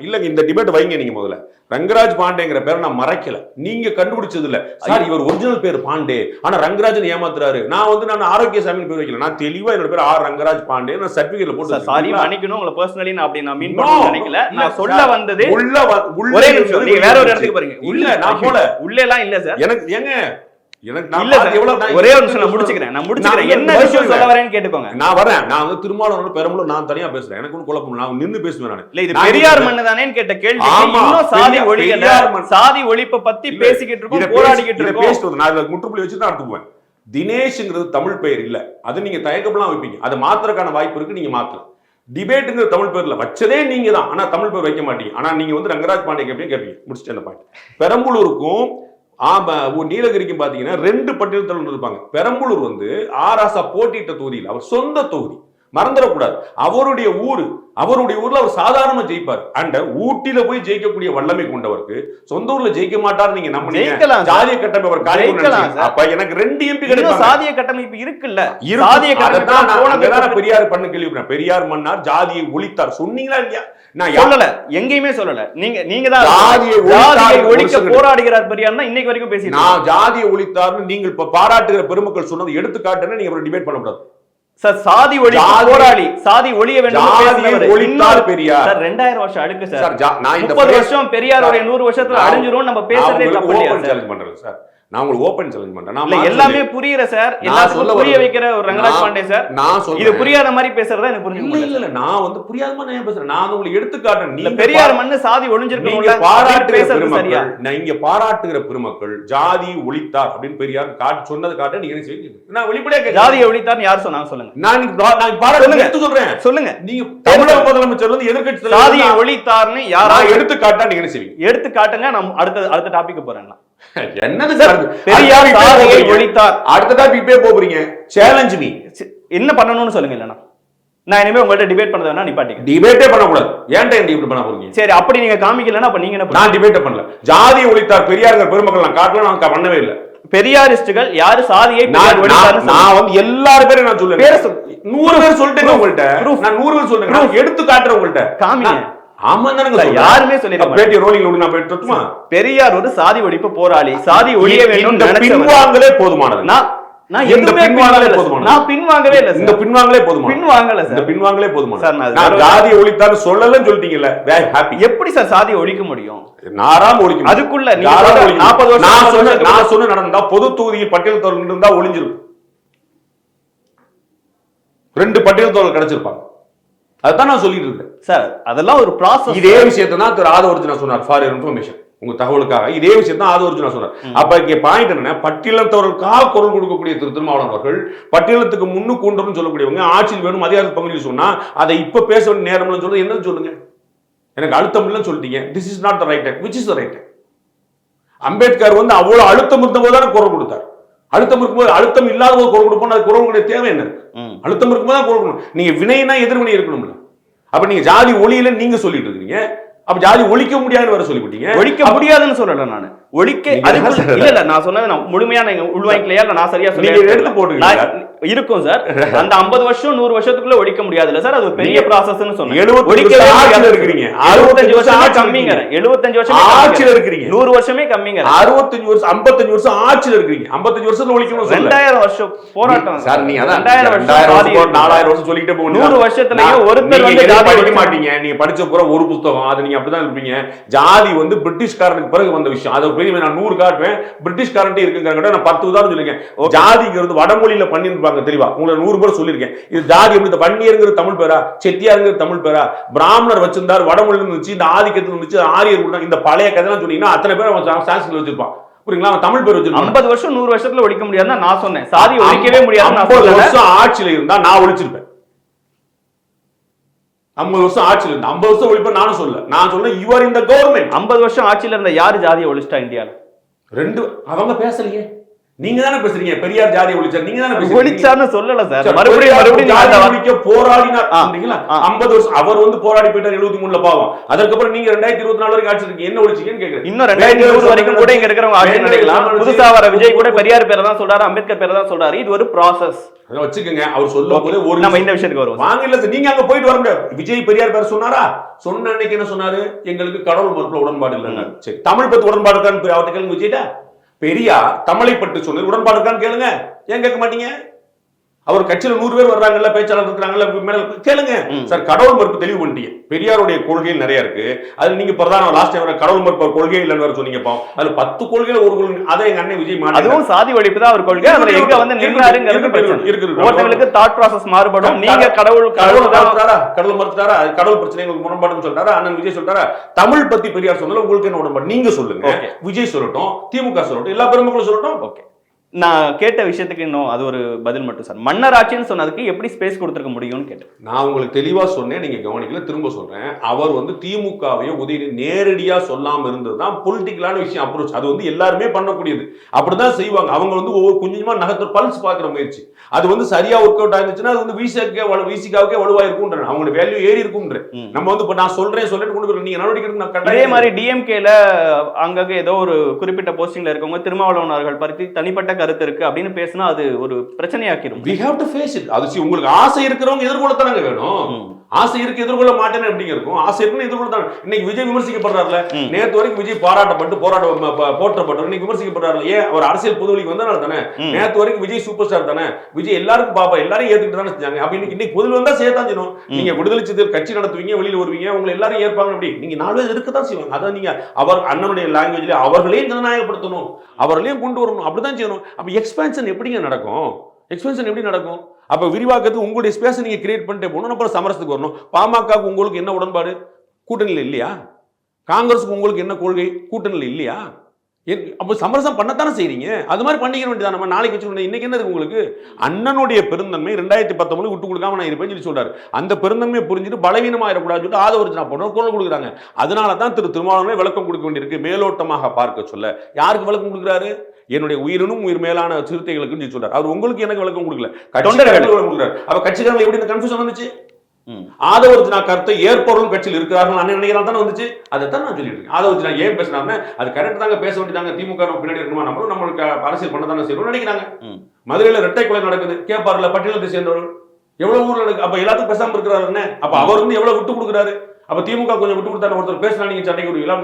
இல்லங்க, இந்த டிபேட் வைங்க நீங்க முதல்ல. ரங்கராஜ் பாண்டேங்கிற பேரை நான் மறைக்கல, நீங்க கண்டுபிடிச்சது இல்ல சார். இவர் ஒரிஜினல் பேர் பாண்டே, ஆனா ரங்கராஜன் ஏமாத்துறாரு. நான் ஆரோக்கியசாமி பேர் வைக்கல, நான் தெளிவா என்னோட பேர் ஆர் ரங்கராஜ் பாண்டே, நான் சர்டிபிகேட்ல போட்டு. சாரி மன்னிக்கணும், உங்களை பர்சனலி நான் அப்படி நான் மீன் பண்ண நினைக்கல. நான் சொல்ல வந்தது ஒரே நிமிஷம், நீங்க வேற ஒரு இடத்துக்கு போறீங்க. இல்ல நான் போல உள்ள எல்லாம் இல்ல சார். எனக்கு ஏங்க ஒரே ஒரு நிமிஷம் நான் முடிச்சுக்கிறேன். என்ன விஷயம் சொல்ல வரேன்னு கேட்டுக்கோங்க. நான் வரேன். நான் வந்து திருமாவளவன் பெரம்பலூர் நான் தனியா பேசுறேன். எனக்கு ஒன்றும் குழப்பம், நான் நின்னு பேசுவேன். நான் இல்ல, இது பெரியார் மண்ணு தானேன்னு கேட்ட கேள்வி. இன்னும் சாதி ஒழிக்கல, சாதி ஒழிப்பை பத்தி பேசிக்கிட்டு இருக்கோம், போராடிக்கிட்டு இருக்கோம். பேசுறது நான் இதுல முற்றுப்புள்ளி வச்சு தான் அடுத்து போவேன். தினேஷ்ங்கிறது தமிழ் பெயர் இல்ல, அது நீங்க தயக்கப்பலாம் வைப்பீங்க. அதை மாத்துறதுக்கான வாய்ப்பு இருக்கு, நீங்க மாத்தலாம். டிபேட்டுங்கிற தமிழ் பேர்ல வச்சதே நீங்க தான், ஆனா தமிழ் பேர் வைக்க மாட்டீங்க. ஆனா நீங்க வந்து ரங்கராஜ் பாண்டே கேட்பீங்க. முடிச்சுட்டு அந்த பாயிண்ட். பெரம்பலூருக்கும் நீலகிரிக்கும் பாத்தீங்கன்னா 2 பட்டியல் தலைவர் இருப்பாங்க. பெரம்பலூர் வந்து ஆராசா போட்டியிட்ட தொகுதியில் அவர் சொந்த தொகுதி, மறந்துடக்கூடாது. அவருடைய ஊர்ல அவர் சாதாரணமா ஜெயிப்பார். அண்ட் ஊட்டியில போய் ஜெயிக்கக்கூடிய வல்லமை கொண்டவருக்கு சொந்த ஊர்ல ஜெயிக்க மாட்டார். நீங்க நம்புனீங்க ஜாதிய கட்டமைப்பு. அப்ப எனக்கு 2 எம்பி கிடைக்கும். சாதிய கட்டமைப்பு இருக்குல்ல, சாதிய கட்டமைப்பு பெரியார் பண்ண கேள்விப்பட்டேன். பெரியார் மன்னார் ஜாதியை ஒழித்தார் சொன்னீங்களா இல்லையா? நான் சொல்லல, எங்கேயுமே சொல்லல. நீங்க தான் ஜாதியை ஒழிக்க போராடுகிறார் பெரியார் தான் இன்னைக்கு வரைக்கும் பேசி. நான் ஜாதியை ஒழித்தார்னு நீங்கள் இப்ப பாராட்டுகிற பெருமக்கள் சொன்னது எடுத்துக்காட்டுன்னு நீங்க டிபேட் பண்ண கூடாது சார். சாதி ஒழிய போராளி, சாதி ஒழிய வேண்டும் ஒழித்தார் பெரியார். சார் 2000 வருஷம் அடுக்கு சார். நான் 30 வருஷம் பெரியார் 100 வருஷத்துல அழிஞ்சிரும் நம்ம பேசுறதே தப்பு இல்லையா சார்? பண்றேன் சார், நான் உங்களுக்கு ஓபன் சேலஞ்ச் பண்றேன். நான் எல்லாமே புரியுற சார், எல்லாத்துக்கும் புரிய வைக்கிற ஒரு ரங்கராஜ் பாண்டே சார். நான் சொல்றேன், இது புரியாத மாதிரி பேசுறதா எனக்கு புரியுது. இல்ல நான் வந்து புரியாத மாதிரி நான் பேசுறேன். நான் உங்களுக்கு எடுத்துக்காட்டேன். நீங்க பெரியார் மண்ணு சாதி ஒளிஞ்சிருக்கீங்க, பாராட்டுகிற பெருமக்கள், நீங்க பாராட்டுகிற பெருமக்கள் ஜாதி ஒழித்தார் அப்படின்னு பெரியார் சொன்னது காட்ட நீங்க என்ன செய்வீங்க? நான் வெளிப்படையா ஜாதியை ஒழித்தார்னு யார் சொன்னாங்க சொல்லுங்க. நான் பாராட்டு எடுத்து சொல்றேன், சொல்லுங்க. நீங்க தமிழக முதலமைச்சர் வந்து எதிர்க்கட்சி ஜாதியை ஒழித்தார்னு யாரா எடுத்துக்காட்டா நீங்க என்ன செய்வீங்க? எடுத்துக்காட்டுங்க. நான் அடுத்த டாபிக் போறேன். என்னது சார் பெரியார் சாதியை ஒழித்தார், அடுத்த டாபிக் போறீங்க. சேலஞ்ச் மீ, என்ன பண்ணணும்னு சொல்லுங்க. இல்லனா நான் இனிமே உங்கள்ட்ட டிபேட் பண்ணத வேணா நிப்பாட்டிங்க. டிபேட்டே பண்ண கூடாது. ஏன்டா டிபேட் பண்ண போறீங்க? சரி, அப்படி நீங்க காமிக்கலனா அப்ப நீங்க என்ன? நான் டிபேட் பண்ணல. ஜாதியை ஒழித்தார் பெரியார்ங்கிற பெருமக்கள் நான் காட்டல, நான் பண்ணவே இல்ல. பெரியாரிஸ்டுகள் யாரு சாதியை ஒழித்தார்? நான் வந்து எல்லாரும் பேரும் நான் சொல்றேன். 100 பேர் சொல்லிட்டேன் உங்கள்ட்ட. நான் 100 பேர் சொல்றேன். நான் எடுத்து காட்டுறேன் உங்கள்ட்ட. காமிங்க. யாருமே சொல்லிருக்காங்க. பெரியார் ஒரு சாதி ஒழிப்பு போராளி, சாதி ஒழிய வேண்டும் பின்வாங்கலே போதுமானது. நான் பின்வாங்கவே இல்ல. இந்த பின்வாங்கலே போதுமானது. பின்வாங்கல சார், பின்வாங்கலே போதுமானது. நான் ஜாதி ஒழித்தான்னு சொல்லலன்னு சொல்லிட்டீங்கல்ல, எப்படி சார் சாதி ஒழிக்க முடியும்? நாராம் ஒழிக்கும். அதுக்குள்ள 40 வருஷம் நான் சொன்ன நடந்தா பொது தொகுதியில் பட்டியல் தோழர் இருந்தா ஒளிஞ்சிருக்கும். 2 பட்டியல் தோழர் கிடைச்சிருப்பாங்க. அதான் நான் சொல்லிட்டு இருக்கேன் சார். அதெல்லாம் ஒரு ப்ராசஸ். இதே விஷயத்தை தான் திரு ஆதவர்ஜுனா சொன்னார். ஃபார் இன்ஃபர்மேஷன், உங்க தகவலுக்காக இதே விஷயம் தான் ஆதவர்ஜுனா சொன்னார். அப்ப இங்க பாயிண்ட் என்ன, பட்டியலத்தவர்களுக்காக குரல் கொடுக்கக்கூடிய திரு திருமாவளவன் அவர்கள் பட்டியலத்துக்கு முன்னுக்கு கொண்டு சொல்லக்கூடியவங்க ஆட்சியில் வேணும் அதிகார பகுதியில் சொன்னா அதை இப்ப பேச வேண்டிய நேரம்னு சொல்றது என்னன்னு சொல்லுங்க. எனக்கு அழுத்தம் இல்லைன்னு சொல்லிட்டீங்க. This is not the right time. Which is the right time? Ambedkar வந்து அவ்வளவு அழுத்தம் இருந்த போது தானே குரல் கொடுத்தார். அழுத்தம் இருக்கும்போது, அழுத்தம் இல்லாத போது குரல் கொடுப்போம். அது குரலுடைய தேவை என்ன? அழுத்தம் இருக்கும்போது தான் குரல் கொடுக்கணும். நீங்க வினைனா எதிர்வினை இருக்கணும்ல. அப்ப நீங்க ஜாதி ஒளியில நீங்க சொல்லிட்டு இருக்கீங்க. அப்ப ஜாதி ஒழிக்க முடியாதுன்னு வர சொல்லிவிட்டீங்க. ஒழிக்க முடியாதுன்னு சொல்லல நானு. ஒழிக்க இல்ல நான் சொன்னது நான் முழுமையா நீங்க உள்வாங்கிக்கலையா? நான் சரியா சொல்லி எடுத்து போட்டு இருக்கும் சார். அந்த 50 வருஷம் 100 வருஷத்துக்குள்ள ஒழிக்க முடியாதுல்ல சார். அது ஒரு பெரிய ப்ராசஸ்னு சொன்னேன். 75 இருக்கீங்க, 65 வருஷம் கம்மிங்க. 75 வருஷம் ஆட்சியில இருக்கீங்க, 100 வருஷமே கம்மிங்க. 65 வருஷம் 55 வருஷம் ஆட்சியில இருக்கீங்க. 55 வருஷத்துல ஒழிக்கணும். 2000 வருஷம் போராட்டம் சார். நீங்க அதான் 2000 வருஷம் 4000 வருஷம் சொல்லிட்டே போங்க. 100 வருஷத்துலயே ஒருத்தர் வந்து ஜாதி படிக்க மாட்டீங்க. நீங்க படிச்ச பூரா ஒரு புத்தகம், அது நீங்க அப்படிதான் இருப்பீங்க. ஜாதி வந்து பிரிட்டிஷ்காரனுக்கு பிறகு வந்த விஷயம். அது பெரிய நான் 100 காட்டுவேன். பிரிட்டிஷ்காரன்ட்டே இருக்குங்கறத நான் 10 உதாரணம் சொல்லிருக்கேன். ஜாதிங்கிறது வடமொழியில பண்ணிருப்பாங்க தெளிவா. உங்களுக்கு 100 பேர் சொல்லிருக்கேன். இது ஜாதி எப்படி வன்னியர்ங்கிற தமிழ் பேரா, செட்டியாருங்கிற தமிழ் பேரா, பிராமணர் வச்சிருந்தார், வடமொழியில இருந்துச்சு, இந்த ஆதிக்கத்துல இருந்துச்சு, ஆரியர் கொடுத்தாங்க. இந்த பழைய கதைலாம் சொன்னீங்கன்னா அத்தனை பேர் அவன் சான்ஸ்கிரிட்ல வச்சிருப்பான். புரியுங்களா? அவன் தமிழ் பேர் வச்சிருப்பான். 50 வருஷம் 100 வருஷத்துல ஒழிக்க முடியாதுன்னு நான் சொன்னேன். சாதி ஒழிக்கவே முடியாது. 50 வருஷம் ஆட்சியில இருந்தா நான் ஒழிச்சிருப்பேன். 50 வருஷம் ஆட்சியில இருந்தா 50 வருஷம் ஒழிப்பேன் நானும் சொல்ல. நான் சொல்றேன் you are in the government. 50 வருஷம் ஆட்சியில இருந்த யாரு ஜாதியை ஒழிச்சிட்டா இந்தியால? அவங்க பேசலையே. நீங்க தானே பேசுறீங்க பெரியார் ஜாதியை ஒழிச்சார், நீங்க தானே பேசுறீங்க. ஒழிச்சார்னு சொல்லல சார். சார், மறுபடியும் ஜாதி ஒழிக்க போராடினார் சொன்னீங்களா? 50 வருஷம் அவர் வந்து போராடி போயிட்டார் 73ல பாவம். அதுக்கப்புறம் நீங்க 2024 வரைக்கும் ஆட்சி இருக்கீங்க, என்ன ஒழிச்சீங்கன்னு கேக்குறேன். இன்னும் 2020 வரைக்கும் கூட இங்க இருக்கிறவங்க ஆட்சி நடக்கலாம். புதுசா வர விஜய் கூட பெரியார் பேரை தான் சொல்றாரு, அம்பேத்கர் பேரை தான் சொல்றாரு. இது ஒரு ப்ராசஸ். அதை வச்சுக்கோங்க. அவர் சொல்லும் போது ஒரு நம்ம இந்த விஷயத்துக்கு வருவோம். வாங்க இல்ல சார், நீங்க அங்க போயிட்டு வர முடியாது. விஜய் பெரியார் பேர் சொன்னாரா? சொன்ன அன்னைக்கு என்ன சொன்னாரு? எங்களுக்கு கடவுள் மறுப்புல உடன்பாடு இல்லைங்க. சரி, தமிழ் பத்தி உடன்பாடு இருக்கான்னு அவர்கிட்ட கேளுங்க. விஜய்டா பெரியார் தமிழை பற்றி சொன்னது உடன்பாடு இருக்கான்னு கேளுங்க. ஏன் கேட்க மாட்டீங்க? அவர் கட்சியில 100 பேர் வர்றாங்கல்ல, பேச்சாளர் இருக்கிறாங்கல்ல, கேளுங்க சார். கடவுள் மறுப்பு தெளிவு பண்ணிட்டீங்க. பெரியாருடைய கொள்கைகள் நிறைய இருக்கு. அதுல நீங்க பிரதான லாஸ்ட் டைம் கடவுள் மறுப்பு கொள்கை இல்லைன்னு வேற சொன்னீங்க. அதுல 10 கொள்கையில ஒரு கொள்கை, அதை எங்க அண்ணன் விஜய் மாட்டாரு. அதுவும் சாதி ஒழிப்பு தான் அவர் கொள்கை. அதுல எங்க வந்து நின்னாருங்கிறது பிரச்சனை இருக்கு. ஒருத்தங்களுக்கு தாட் ப்ராசஸ் மாறுபடும். நீங்க கடவுள் மறுத்துட்டாரா? கடவுள் மறுத்துட்டாரா? கடவுள் பிரச்சனை உங்களுக்கு முரண்பாடுன்னு சொல்றாரா? அண்ணன் விஜய் சொல்றாரா? தமிழ் பத்தி பெரியார் சொன்னால உங்களுக்கு என்ன உடன்பாடு? நீங்க சொல்லுங்க. விஜய் சொல்லட்டும், திமுக சொல்லட்டும், எல்லா பெருமக்களும் சொல்லட்டும். ஓகே, நான் கேட்ட விஷயத்துக்கு இன்னும் அது ஒரு பதில் மட்டும் சார். மன்னர் ஆட்சின்னு சொன்னதுக்கு எப்படி ஸ்பேஸ் கொடுத்துருக்க முடியும்னு கேட்டேன். நான் உங்களுக்கு தெளிவா சொன்னேன், நீங்க கவனிக்கல, திரும்ப சொல்றேன். அவர் வந்து திமுகவையோ உதயநிதி நேரடியா சொல்லாம இருந்ததுதான் பொலிட்டிக்கலான விஷயம், அப்ரோச். அது வந்து எல்லாருமே பண்ணக்கூடியது, அப்படிதான் செய்வாங்க. அவங்க வந்து ஒவ்வொரு கொஞ்சமா நகர்த்து பல்ஸ் பாக்குற முயற்சி. அது வந்து சரியா ஒர்க் அவுட் ஆயிருந்துச்சுன்னா அது வந்து விசிகாவுக்கே வலுவா இருக்கும்ன்ற, அவங்களோட வேல்யூ ஏறி இருக்கும்ன்ற. நம்ம வந்து இப்ப நான் சொல்றேன் கொண்டு போய் நீங்க நடவடிக்கை. அதே மாதிரி டிஎம்கேல அங்கங்க ஏதோ ஒரு குறிப்பிட்ட போஸ்டிங்ல இருக்கவங்க திருமாவளவன் அவர்கள் பற்றி தனிப்பட்ட கருத்து இருக்கு அப்படின்னு பேசினா அது ஒரு பிரச்சனையாக்கிடும். We have to face it. அது உங்களுக்கு ஆசை இருக்கிறவங்க எதிர்கொள்ளத்தானங்க வேணும். ஆசை இருக்கு எதிர்கொள்ள மாட்டேன்னு எப்படிங்க இருக்கும்? ஆசை இருக்குன்னு எதிர்கொள்ளத்தான். இன்னைக்கு விஜய் விமர்சிக்கப்படுறாருல, நேற்று வரைக்கும் விஜய் பாராட்டப்பட்டு போற்றப்பட்டு இன்னைக்கு விமர்சிக்கப்படுறாரு. ஏன்? அவர் அரசியல் பொதுவெளிக்கு வந்தனால தானே. நேற்று வரைக்கும் விஜய் சூப்பர் ஸ்டார் தானே. விஜய் எல்லாருக்கும் பாப்பா, எல்லாரும் ஏத்துக்கிட்டு தானே செஞ்சாங்க. அப்ப இன்னைக்கு பொதுவில் வந்தா சேர்த்தான் செய்யணும். நீங்க விடுதலை சிறுத்தைகள் கட்சி நடத்துவீங்க, வெளியில வருவீங்க, உங்களை எல்லாரும் ஏற்பாங்க. அப்படி நீங்க 4 பேர் இருக்கத்தான் செய்வாங்க. அதான் நீங்க அவர் அண்ணனுடைய லாங்குவேஜ்ல அவர்களையும் ஜனநாயகப்படுத்தணும், அவர்களையும் கொண்டு வரணும், அப்படிதான் செய்யணும். அப்ப எக்ஸ்பேன்ஷன் எப்படிங்க நடக்கும்? எக்ஸ்பென்ஷன் எப்படி நடக்கும்? அப்ப விரிவாக்கத்துக்கு உங்களுடைய ஸ்பேஸ் நீங்க கிரியேட் பண்ணிட்டே போகணும். அப்புறம் சமரசத்துக்கு வரணும். பாமகவுக்கு உங்களுக்கு என்ன உடன்பாடு? கூட்டணியில் இல்லையா? காங்கிரஸுக்கு உங்களுக்கு என்ன கொள்கை? கூட்டணியில் இல்லையா? அப்போ சமரசம் பண்ணத்தானே செய்றீங்க. அது மாதிரி பண்ணிக்க வேண்டியதான். நம்ம நாளைக்கு வச்சுக்கணும். இன்னைக்கு என்ன இருக்கு உங்களுக்கு? அண்ணனுடைய பெருந்தன்மை 2019 விட்டு கொடுக்காம நான் இருப்பேன்னு சொல்லி சொல்றாரு. அந்த பெருந்தன்மையை புரிஞ்சுட்டு பலவீனமாயிடக்கூடாதுன்னு சொல்லிட்டு ஆதவர்ஜனா போன குரல் கொடுக்குறாங்க. அதனால தான் திருமாவளவனே விளக்கம் கொடுக்க வேண்டியிருக்கு. மேலோட்டமாக பார்க்க சொல்ல யாருக்கு விளக்கம் கொடுக்குறாரு? என்னுடைய உயிரினும் உயிர் மேலான சிறுத்தைகளுக்கு சொல்றாரு. அவர் உங்களுக்கு எனக்கு விளக்கம் கொடுக்கல, கொடுக்குறாரு. அப்ப கட்சிக்காரங்க எப்படி இந்த கன்ஃபியூஷன் வந்துச்சு? ஆதவர்ஜனா கருத்தை ஏற்பவர்களும் கட்சியில் இருக்கிறார்கள் அண்ணன் நினைக்கிறான் தானே வந்துச்சு. அதைத்தான் நான் சொல்லிட்டு இருக்கேன். ஆதவர்ஜனா ஏன் பேசினாங்க? அது கரெக்ட் தாங்க, பேச வேண்டியதாங்க. திமுக பின்னாடி இருக்கணுமா? நம்மளுக்கு அரசியல் பண்ண தானே செய்யணும்னு நினைக்கிறாங்க. மதுரையில இரட்டை கொலை நடக்குது, கேட்பாருல பட்டியலத்தை சேர்ந்தவர்கள் எவ்வளவு ஊர்ல இருக்கு. அப்ப எல்லாத்துக்கும் பேசாம இருக்கிறாரு. அப்ப அவர் வந்து எவ்வளவு விட்டு கொடுக்குறாரு? அப்ப திமுக கொஞ்சம் விட்டு கொடுத்தா ஒருத்தர் பேசினா நீங்க சண்டைக்கு விடுவீங்களா?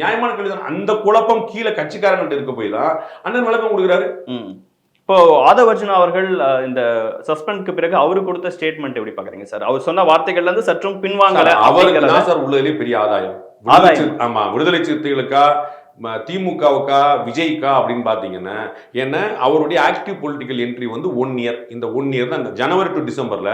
நியாயமான கேள்வி தான். அந்த குழப்பம் கீழே கட்சிக்காரங்கள்ட்ட இருக்க போய் தான் அண்ணன் விளக்கம் கொடுக்குறாரு. இப்போ ஆதவர்ஜனா அவர்கள் இந்த சஸ்பெண்ட்க்கு பிறகு அவரு கொடுத்த ஸ்டேட்மெண்ட் எப்படி பாக்குறீங்க சார்? அவர் சொன்ன வார்த்தைகள்ல இருந்து சற்றும் பின்வாங்கல. அவருக்கு தான் சார் உள்ளதுலேயே பெரிய ஆதாயம். ஆமா, விடுதலை சிறுத்தைகளுக்கா திமுகவுக்கா விஜய்க்கா அப்படின்னு பாத்தீங்கன்னா, ஏன்னா அவருடைய ஆக்டிவ் பொலிட்டிக்கல் என்ட்ரி வந்து 1 இயர். இந்த 1 இயர் தான், இந்த ஜனவரி டு டிசம்பர்ல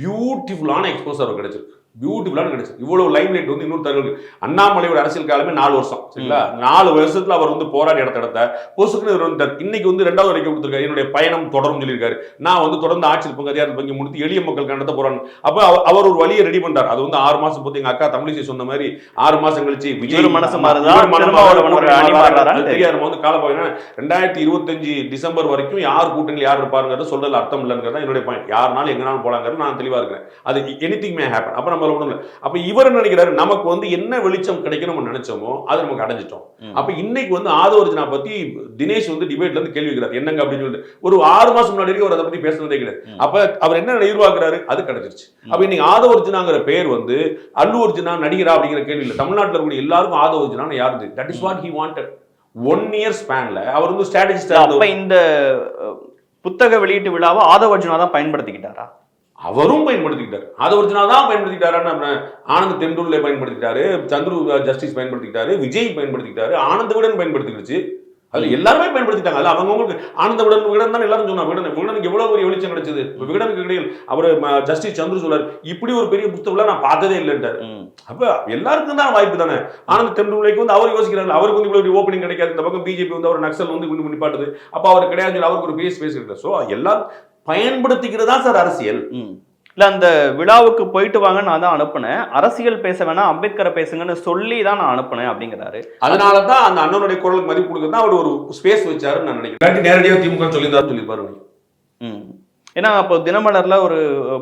பியூட்டிஃபுல்லான எக்ஸ்போஸ் அவர் கிடைச்சிருக்கு. பியூட்டிஃபுல்லான கிடைச்சது. இவ்வளவு லைம் லைட் வந்து இன்னொரு தகவல். அண்ணாமலையோட அரசியல் காலமே 4 வருஷம். சரிங்களா? 4 வருஷத்துல அவர் வந்து போராடி இடத்த பொசுக்குன்னு இன்னைக்கு வந்து 2வது வரைக்கும் கொடுத்துருக்காரு. என்னுடைய பயணம் தொடரும் சொல்லியிருக்காரு. நான் வந்து தொடர்ந்து ஆட்சியில் பங்கு அதிகாரத்தில் பங்கு முடித்து எளிய மக்கள் கண்டத்தை போராடணும். அப்ப அவர் ஒரு வழியை ரெடி பண்றாரு. அது வந்து 6 மாசம் போது எங்க அக்கா தமிழிசை சொன்ன மாதிரி 6 மாசம் கழிச்சு விஜய் மனசு தெரியாது. நம்ம வந்து கால போயினா 2025 டிசம்பர் வரைக்கும் யார் கூட்டணியில் யார் இருப்பாருங்கிறத சொல்றதுல அர்த்தம் இல்லைங்கிறதா என்னுடைய பாயிண்ட். யாருனாலும் எங்கனாலும் போலாங்கிறது நான் தெளிவா இருக்கிறேன். அது எனிதிங் மே ஹேப்பன். அப்ப அப்ப இவர் நினைக்கிறாரு நமக்கு வந்து என்ன வெளிச்சம் கிடைக்கும் நம்ம நினைச்சோமோ அது நமக்கு அடைஞ்சிட்டோம். அப்ப இன்னைக்கு வந்து ஆதவர்ஜனா பத்தி தினேஷ் வந்து டிபேட்ல இருந்து கேள்வி கேட்கிறார். என்னங்க அப்படின்னு சொல்லிட்டு ஒரு 6 மாசம் முன்னாடி அவர் அதை பத்தி பேசுனதே கிடையாது. அப்ப அவர் என்ன எதிர்பார்க்கிறாரு? அது கிடைச்சிருச்சு. அப்ப இன்னைக்கு ஆதவர்ஜனாங்கிற பேர் வந்து அல்லு அர்ஜுனா நடிகரா அப்படிங்கிற கேள்வி இல்லை. தமிழ்நாட்டில் இருக்கக்கூடிய எல்லாருக்கும் ஆதவர்ஜனா யாரு? That is what he wanted. 1 year ஸ்பேன்ல அவர் வந்து ஸ்ட்ராட்டஜிஸ்ட். அப்ப இந்த புத்தக வெளியீட்டு விழாவை ஆதவர்ஜனா தான் பயன்படுத்திக்கிட்டாரா? அவரும் பயன்படுத்திக்கிட்டாரு. ஆதவர்ஜனா தான் பயன்படுத்திக்கிட்டாரு. ஆனந்த் தெண்டுல்லே பயன்படுத்திக்கிட்டாரு, சந்துரு ஜஸ்டிஸ் பயன்படுத்திக்கிட்டாரு, விஜய் பயன்படுத்திக்கிட்டாரு, ஆனந்த விகடன் பயன்படுத்திக்கிடுச்சு. அது எல்லாருமே பயன்படுத்திட்டாங்க. அது அவங்களுக்கு ஆனந்த விகடன் தான் எல்லாரும் சொன்னாங்க. விகடனுக்கு எவ்வளவு பெரிய வெளிச்சம் கிடைச்சது. விகடனுக்கு இடையில் அவர் ஜஸ்டிஸ் சந்துரு சொல்றாரு, இப்படி ஒரு பெரிய புத்தகம் நான் பார்த்ததே இல்லைன்றாரு. அப்ப எல்லாருக்கும் தான் வாய்ப்பு தானே. ஆனந்த் தெண்டுல்லேக்கு வந்து அவர் யோசிக்கிறாரு, அவருக்கு வந்து இவ்வளவு ஓப்பனிங் கிடைக்காது. இந்த பக்கம் பிஜேபி வந்து அவர் நக்சல் வந்து கொண்டு நிப்பாட்டுது. அப்ப அவர் கிடையாது, அவருக்கு ஒரு பெரிய ஸ்பேஸ் இருக்கு. ஸோ எல்லாரும் பயன்படுத்திக்கிறதா சார் அரசியல். இல்ல அந்த விழாவுக்கு போயிட்டு வாங்க நான் தான் அனுப்புனேன், அரசியல் பேச வேணாம் அம்பேத்கரை பேசுங்கன்னு சொல்லி தான் நான் அனுப்புனேன் அப்படிங்கிறாரு. அதனாலதான் அந்த அண்ணனுடைய குரலுக்கு மதிப்பு கொடுக்க தான் அவர் ஒரு ஸ்பேஸ் வச்சாருன்னு நான் நினைக்கிறேன். நேரடியாக திமுக சொல்லியிருப்பாரு. ஏன்னா அப்போ தினமலர்ல ஒரு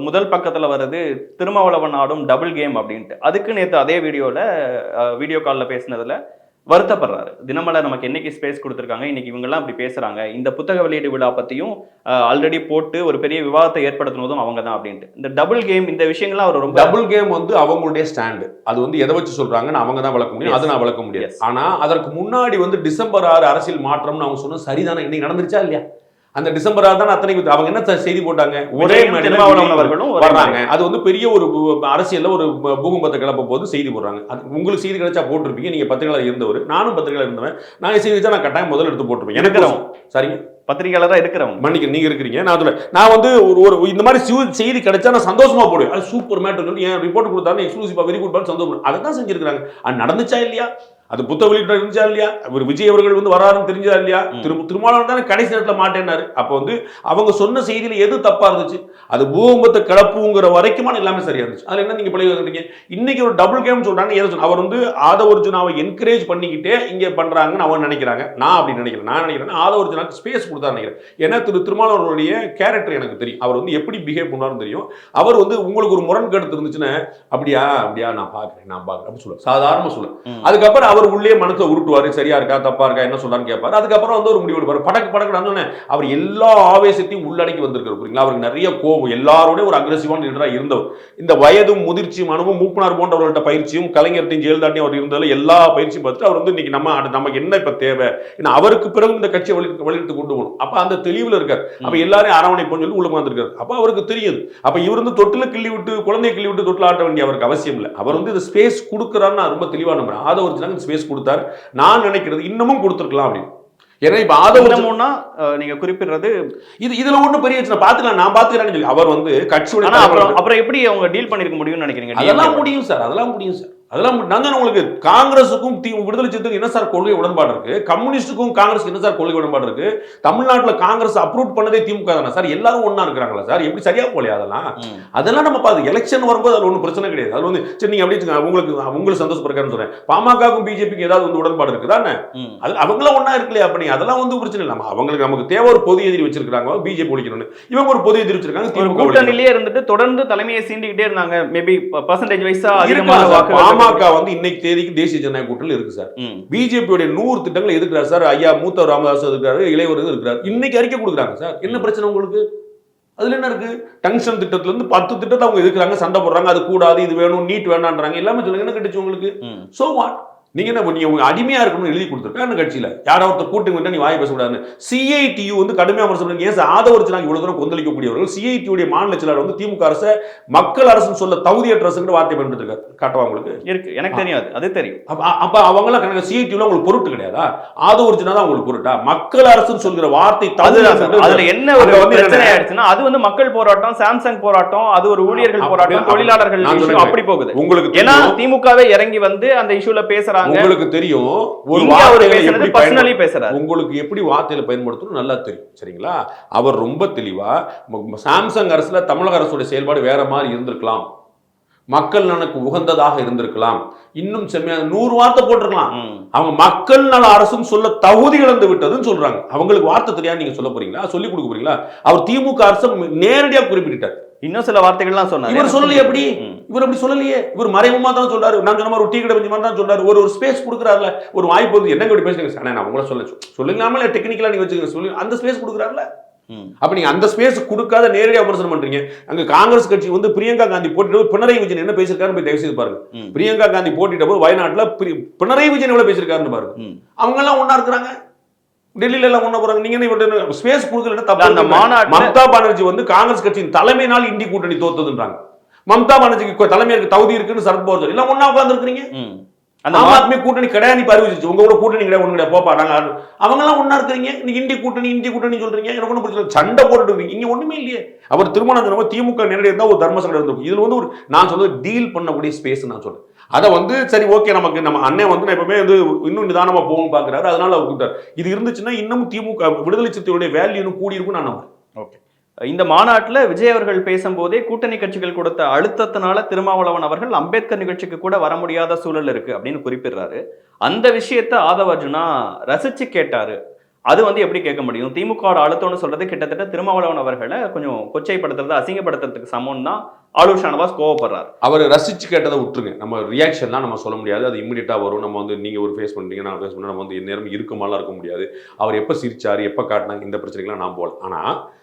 முதல் பக்கத்துல வருது திருமாவளவன் ஆடும் டபுள் கேம் அப்படின்ட்டு. அதுக்கு நேற்று அதே வீடியோ கால்ல பேசினதுல வருத்தப்படுறாரு. தினமலர் நமக்கு என்னைக்கு ஸ்பேஸ் கொடுத்துருக்காங்க, இன்னைக்கு இவங்கெல்லாம் அப்படி பேசுறாங்க, இந்த புத்தக வெளியீடு விழா பத்தியும் ஆல்ரெடி போட்டு ஒரு பெரிய விவாதத்தை ஏற்படுத்தினதும் அவங்க தான் அப்படின்ட்டு. இந்த டபுள் கேம் இந்த விஷயங்கள்லாம் அவர் ரொம்ப டபுள் கேம் வந்து அவங்களுடைய ஸ்டாண்டு. அது வந்து எதை வச்சு சொல்றாங்கன்னு அவங்க தான் விளக்க முடியும், அது நான் விளக்க முடியாது. ஆனா அதற்கு முன்னாடி வந்து டிசம்பர் 6 அரசியல் மாற்றம்னு அவங்க சொன்ன சரிதானே, இன்னைக்கு நடந்துருச்சா இல்லையா? அந்த டிசம்பர் 6 தான் அத்தனை அவங்க என்ன செய்தி போட்டாங்க, ஒரே திருமாவளவன் வர்றாங்க. அது வந்து பெரிய ஒரு அரசியல்ல ஒரு பூகம்பத்தை கிளப்ப போது செய்தி போடுறாங்க. அது உங்களுக்கு செய்தி கிடைச்சா போட்டிருப்பீங்க, நீங்க பத்திரிகையாளர் இருந்தவர், நானும் பத்திரிகையாளர் இருந்தவன், நான் செய்தி வச்சா நான் கட்டாயம் முதல்ல எடுத்து போட்டிருப்பேன். எனக்கு சரிங்க, பத்திரிகையாளரா இருக்கிறவங்க மன்னிக்க, நீங்க இருக்கிறீங்க, நான் வந்து ஒரு இந்த மாதிரி செய்தி கிடைச்சா நான் சந்தோஷமா போடுவேன். அது சூப்பர் மேட்டர் சொல்லி என் ரிப்போர்ட் கொடுத்தாரு, எக்ஸ்க்ளூசிவா வெரி குட் சந்தோஷம். அதை தான் செஞ்சிருக்காங்க. அது நடந்துச்சா இல்லையா? அது புத்த வெளியிட்ட இருந்துச்சா இல்லையா? ஒரு விஜய் அவர்கள் வந்து வராருன்னு தெரிஞ்சா இல்லையா? திருமாவளவன் தானே கடைசி நேரத்தில் மாட்டேன்னாரு. அப்போ வந்து அவங்க சொன்ன செய்தியில எது தப்பா இருந்துச்சு? அது பூகம்பத்தை கிளப்புங்கிற வரைக்குமான எல்லாமே சரியா இருந்துச்சு. அதுல என்ன நீங்க பிள்ளை வந்துட்டீங்க? இன்னைக்கு ஒரு டபுள் கேம் சொல்றாங்க. அவர் வந்து ஆதவர்ஜுனாவை என்கரேஜ் பண்ணிக்கிட்டே இங்க பண்றாங்கன்னு அவங்க நினைக்கிறாங்க. நான் அப்படி நினைக்கிறேன். நான் நினைக்கிறேன் ஆதவர்ஜுனாக்கு ஸ்பேஸ் கொடுத்தா நினைக்கிறேன். ஏன்னா திருமாவளவனுடைய கேரக்டர் எனக்கு தெரியும். அவர் வந்து எப்படி பிஹேவ் பண்ணாருன்னு தெரியும். அவர் வந்து உங்களுக்கு ஒரு முரண்கருத்து இருந்துச்சுன்னா அப்படியா நான் பாக்குறேன் அப்படின்னு சொல்லுவேன், சாதாரணமா சொல்லுவேன். அதுக்கப்புறம் அவர் உள்ளே மனசை உருட்டுவாரு, சரியா இருக்கா தப்பா இருக்கா என்ன சொல்றான்னு கேட்பாரு. அதுக்கப்புறம் வந்து ஒரு முடிவு எடுப்பாரு. படக்கு அவர் எல்லா ஆவேசத்தையும் உள்ளடக்கி வந்திருக்காரு. புரியுங்களா? அவருக்கு நிறைய கோபம், எல்லாரோட ஒரு அக்ரெசிவான லீடரா இருந்தவர். இந்த வயதும் முதிர்ச்சியும் அனுபவம் மூப்பனார் போன்றவர்கள்ட்ட பயிற்சியும் கலைஞர்த்தையும் ஜெயலலிதாட்டையும் அவர் இருந்ததில் எல்லா பயிற்சியும் பார்த்துட்டு அவர் வந்து இன்னைக்கு நமக்கு என்ன இப்ப தேவை, ஏன்னா அவருக்கு பிறகு இந்த கட்சியை வழிநடத்தி கொண்டு போகணும். அப்ப அந்த தெளிவுல இருக்காரு. அப்ப எல்லாரும் அரவணைப்புன்னு சொல்லி உள்ள வந்திருக்காரு. அப்ப அவருக்கு தெரியுது. அப்ப இவர் வந்து தொட்டில கிள்ளி விட்டு குழந்தைய கிள்ளி விட்டு தொட்டில் ஆட்ட வேண்டிய அவருக்கு அவசியம் இல்லை. அவர் வந்து இந்த ஸ்பேஸ் கொடுக்குறாருன்னு நான் ரொம்ப தெளிவா நம்புறேன். ஆதவர்ஜுனாக்கு ஸ்பேஸ் கொடுத்தாரு. நான் நினைக்கிறது இன்னமும் கொடுத்துருக்கலாம் அப்படின்னு. ஏன்னா இப்ப ஆதவர்ஜுனா நீங்க குறிப்பிடுறது இதுல ஒண்ணு பெரிய பாத்துக்கலாம், நான் பாத்துக்கிறேன்னு சொல்லி அவர் வந்து கட்சியோட அப்புறம் எப்படி அவங்க டீல் பண்ணிருக்க முடியும்னு நினைக்கிறீங்க? அதெல்லாம் முடியும் சார், அதெல்லாம் முடியும் சார். அதெல்லாம் நான் தான் உங்களுக்கு காங்கிரஸுக்கும் விடுதலை சிறுத்தைக்கும் என்ன சார் கொள்கை உடன்பாடு இருக்கு? கம்யூனிஸ்டுக்கும் காங்கிரஸுக்கு என்ன சார் கொள்கை உடன்பாடு இருக்கு? தமிழ்நாட்டில் காங்கிரஸ் அப்ரூவ் பண்ணதே திமுக தானே சார். எல்லாரும் ஒன்னா இருக்கிறாங்களா சார்? எப்படி சரியா போலையா? அதெல்லாம் நம்ம பார்த்து எலெக்ஷன் வரும்போது அது ஒன்றும் பிரச்சனை கிடையாது. அது வந்து சரி நீங்க அப்படி உங்களுக்கு சந்தோஷப்படுறேன்னு சொல்றேன். பாமகவுக்கும் பிஜேபிக்கு ஏதாவது வந்து உடன்பாடு இருக்குதானே? அது அவங்களாம் ஒன்னா இருக்கலையா? அப்படி அதெல்லாம் வந்து பிரச்சனை இல்லை. அவங்களுக்கு நமக்கு தேவை ஒரு பொது எதிரி வச்சிருக்காங்க, பிஜேபி ஒழிக்கணும்னு. இவங்க ஒரு பொது எதிரி வச்சிருக்காங்க. கூட்டணியிலேயே இருந்துட்டு தொடர்ந்து தலைமையை சீண்டிக்கிட்டே இருந்தாங்க. மேபி பர்சன்டேஜ் வைஸா அதிகமான பாமக வந்து இன்னைக்கு தேதிக்கு தேசிய ஜனநாயக கூட்டணியில் இருக்கு சார். பிஜேபியோட 100 திட்டங்கள் எதுக்குறாரு சார்? ஐயா மூத்த ராமதாஸ் இருக்கிறாரு, இளையவர் இருக்கிறாரு. இன்னைக்கு அறிக்கை கொடுக்குறாங்க சார். என்ன பிரச்சனை உங்களுக்கு? அதுல என்ன இருக்கு? டங்ஷன் திட்டத்துல இருந்து 10 திட்டத்தை அவங்க எதுக்குறாங்க, சண்டை போடுறாங்க. அது கூடாது, இது வேணும், நீட் வேணான்றாங்க. எல்லாமே சொல்லுங்க, என்ன கிடைச்சு உங்களுக்கு? So what? நீங்க என்ன நீங்க அடிமையா இருக்கணும்னு எழுதி கொடுத்துருக்காங்க கட்சியில. யாராவது கூட்டணி வந்தா நீ வாய் பேசக்கூடாதுன்னு. சிஐடியு வந்து கடுமையா விமர்சனம். ஏன் சார் ஆதவர்ஜுனா இவ்வளவு தூரம் கொந்தளிக்கக்கூடியவர்கள் சிஐடியுடைய மாநில செயலாளர் வந்து திமுக அரசு மக்கள் அரசுன்னு சொல்ல தகுதியற்ற அரசுங்கிற வார்த்தை பயன்படுத்திருக்காரு. காட்டவா உங்களுக்கு? இருக்கு, எனக்கு தெரியாது, அது தெரியும். அப்ப அவங்க எல்லாம் சிஐடியுல உங்களுக்கு பொருட்டு கிடையாதா? ஆதவர்ஜுனா தான் உங்களுக்கு பொருட்டா? மக்கள் அரசுன்னு சொல்கிற வார்த்தை அதுல என்ன ஒரு பிரச்சனை ஆயிடுச்சுன்னா அது வந்து மக்கள் போராட்டம், சாம்சங் போராட்டம், அது ஒரு ஊழியர்கள் போராட்டம், தொழிலாளர்கள் அப்படி போகுது உங்களுக்கு. ஏன்னா திமுகவே இறங்கி வந்து அந்த இஷ்யூல பேசுறாங்க. உங்களுக்கு தெரியும் ஒரு வார்த்தையை பேசுறாரு. உங்களுக்கு எப்படி வார்த்தையில பயன்படுத்தணும் நல்லா தெரியும். சரிங்களா? அவர் ரொம்ப தெளிவா சாம்சங் அரசுல தமிழக அரசுடைய செயல்பாடு வேற மாதிரி இருந்திருக்கலாம், மக்கள் நலனுக்கு உகந்ததாக இருந்திருக்கலாம், இன்னும் செம்மையாக 100 வார்த்தை போட்டிருக்கலாம். அவங்க மக்கள் நல அரசுன்னு சொல்ல தகுதி இழந்து விட்டதுன்னு சொல்றாங்க. அவங்களுக்கு வார்த்தை தெரியாது, நீங்க சொல்ல போறீங்களா? சொல்லி கொடுக்க போறீங்களா? அவர் திமுக அரசு நேரடியாக குறிப்பிட்டார். இன்னும் சில வார்த்தைகள்லாம் சொன்னார். இவர் சொல்லலையே. எப்படி இவர் அப்படி சொல்லலையே. இவர் மறைமுகமா தான் சொல்றாரு. நான் சொன்ன மாதிரி ஒரு டீ கடை பஞ்சி மாதிரி தான் சொல்றாரு. ஒரு ஸ்பேஸ் கொடுக்குறாருல, ஒரு வாய்ப்பு வந்து என்ன இப்படி பேசுறீங்க? நான் உங்களை சொல்லுங்களாம டெக்னிக்கலா நீங்க வச்சுக்கோங்க, சொல்லி அந்த ஸ்பேஸ் கொடுக்குறாருல. அப்ப நீங்க அந்த ஸ்பேஸ் கொடுக்காத நேரடியாக விமர்சனம் பண்றீங்க. அங்க காங்கிரஸ் கட்சி வந்து பிரியங்கா காந்தி போட்டிட்டு பினராயி விஜயன் என்ன பேசிருக்காரு போய் தயவு செய்து பாருங்க. பிரியங்கா காந்தி போட்டிட்ட போது வயநாட்டுல பினராயி விஜயன் எவ்வளவு பேசிருக்காருன்னு பாருங்க. அவங்க எல்லாம் ஒன்னா இருக்கிறாங்க, டெல்லியில எல்லாம் ஒண்ணா போறாங்க. நீங்க ஸ்பேஸ் கொடுக்கல தப்பு. மம்தா பானர்ஜி வந்து காங்கிரஸ் கட்சியின் தலைமையினால் இந்தி கூட்டணி தோத்ததுன்றாங்க. மம்தா பானர்ஜிக்கு தலைமைக்கு தகுதி இருக்குன்னு சரத்பவார் எல்லாம் ஒன்னா உட்கார்ந்து இருக்கிறீங்க. அந்த ஆம் ஆத்மி கூட்டணி கிடையாது அறிவிச்சிச்சு. உங்களோட கூட்டணி கிடையாது, ஒண்ணு கிடையாது, போப்பா நாங்க அவங்க எல்லாம் ஒன்னா இருக்கிறீங்க. நீங்க இந்தி கூட்டணி சொல்றீங்க. எனக்கு ஒண்ணு பிரச்சனை, சண்டை போட்டுட்டு இருக்கீங்க. இங்க ஒண்ணுமே இல்லையே. அவர் திருமணம் திமுக நேரடியாக இருந்தா ஒரு தர்ம சண்டை இருந்திருக்கும். இதுல வந்து ஒரு நான் சொல்றது டீல் பண்ணக்கூடிய ஸ்பேஸ் நான் சொல்றேன். அதை வந்து சரி ஓகே, நமக்கு நம்ம அண்ணன் வந்து எப்பவுமே வந்து இன்னும் நிதானமா போகணும்னு பாக்குறாரு. அதனால அவர் கொடுத்தாரு. இது இருந்துச்சுன்னா இன்னும் திமுக விடுதலை சிறுத்தைகளுடைய வேல்யூ இன்னும் கூடி இருக்கும் நான் நம்புறேன். ஓகே, இந்த மாநாட்டில் விஜய் அவர்கள் பேசும்போதே கூட்டணி கட்சிகள் கொடுத்த அழுத்தத்தினால திருமாவளவன் அவர்கள் அம்பேத்கர் நிகழ்ச்சிக்கு கூட வர முடியாத சூழல் இருக்கு அப்படின்னு குறிப்பிடுறாரு. அந்த விஷயத்த ஆதவ அர்ஜுனா ரசிச்சு கேட்டாரு. அது எப்படி கேட்க முடியும்? திமுக அழுத்தம்னு சொல்றது கிட்டத்தட்ட திருமாவளவன் அவர்களை கொஞ்சம் கொச்சைப்படுத்துறது, அசிங்கப்படுத்துறதுக்கு சமம் தான் ஆளுர் ஷானவாஸ் கோவப்படுறாரு. அவர் ரசிச்சு கேட்டதை விட்டுருங்க. நம்ம ரியாக்ஷன்லாம் நம்ம சொல்ல முடியாது, அது இம்மிடியட்டா வரும். நம்ம நீங்க ஒரு ஃபேஸ் பண்றீங்க, நான் ஃபேஸ் பண்ண, நம்ம நேரம் இருக்குமாலாம் இருக்க முடியாது. அவர் எப்ப சிரிச்சாரு, எப்ப காட்டினாங்க, இந்த பிரச்சனைகள்லாம் நான் போல. ஆனா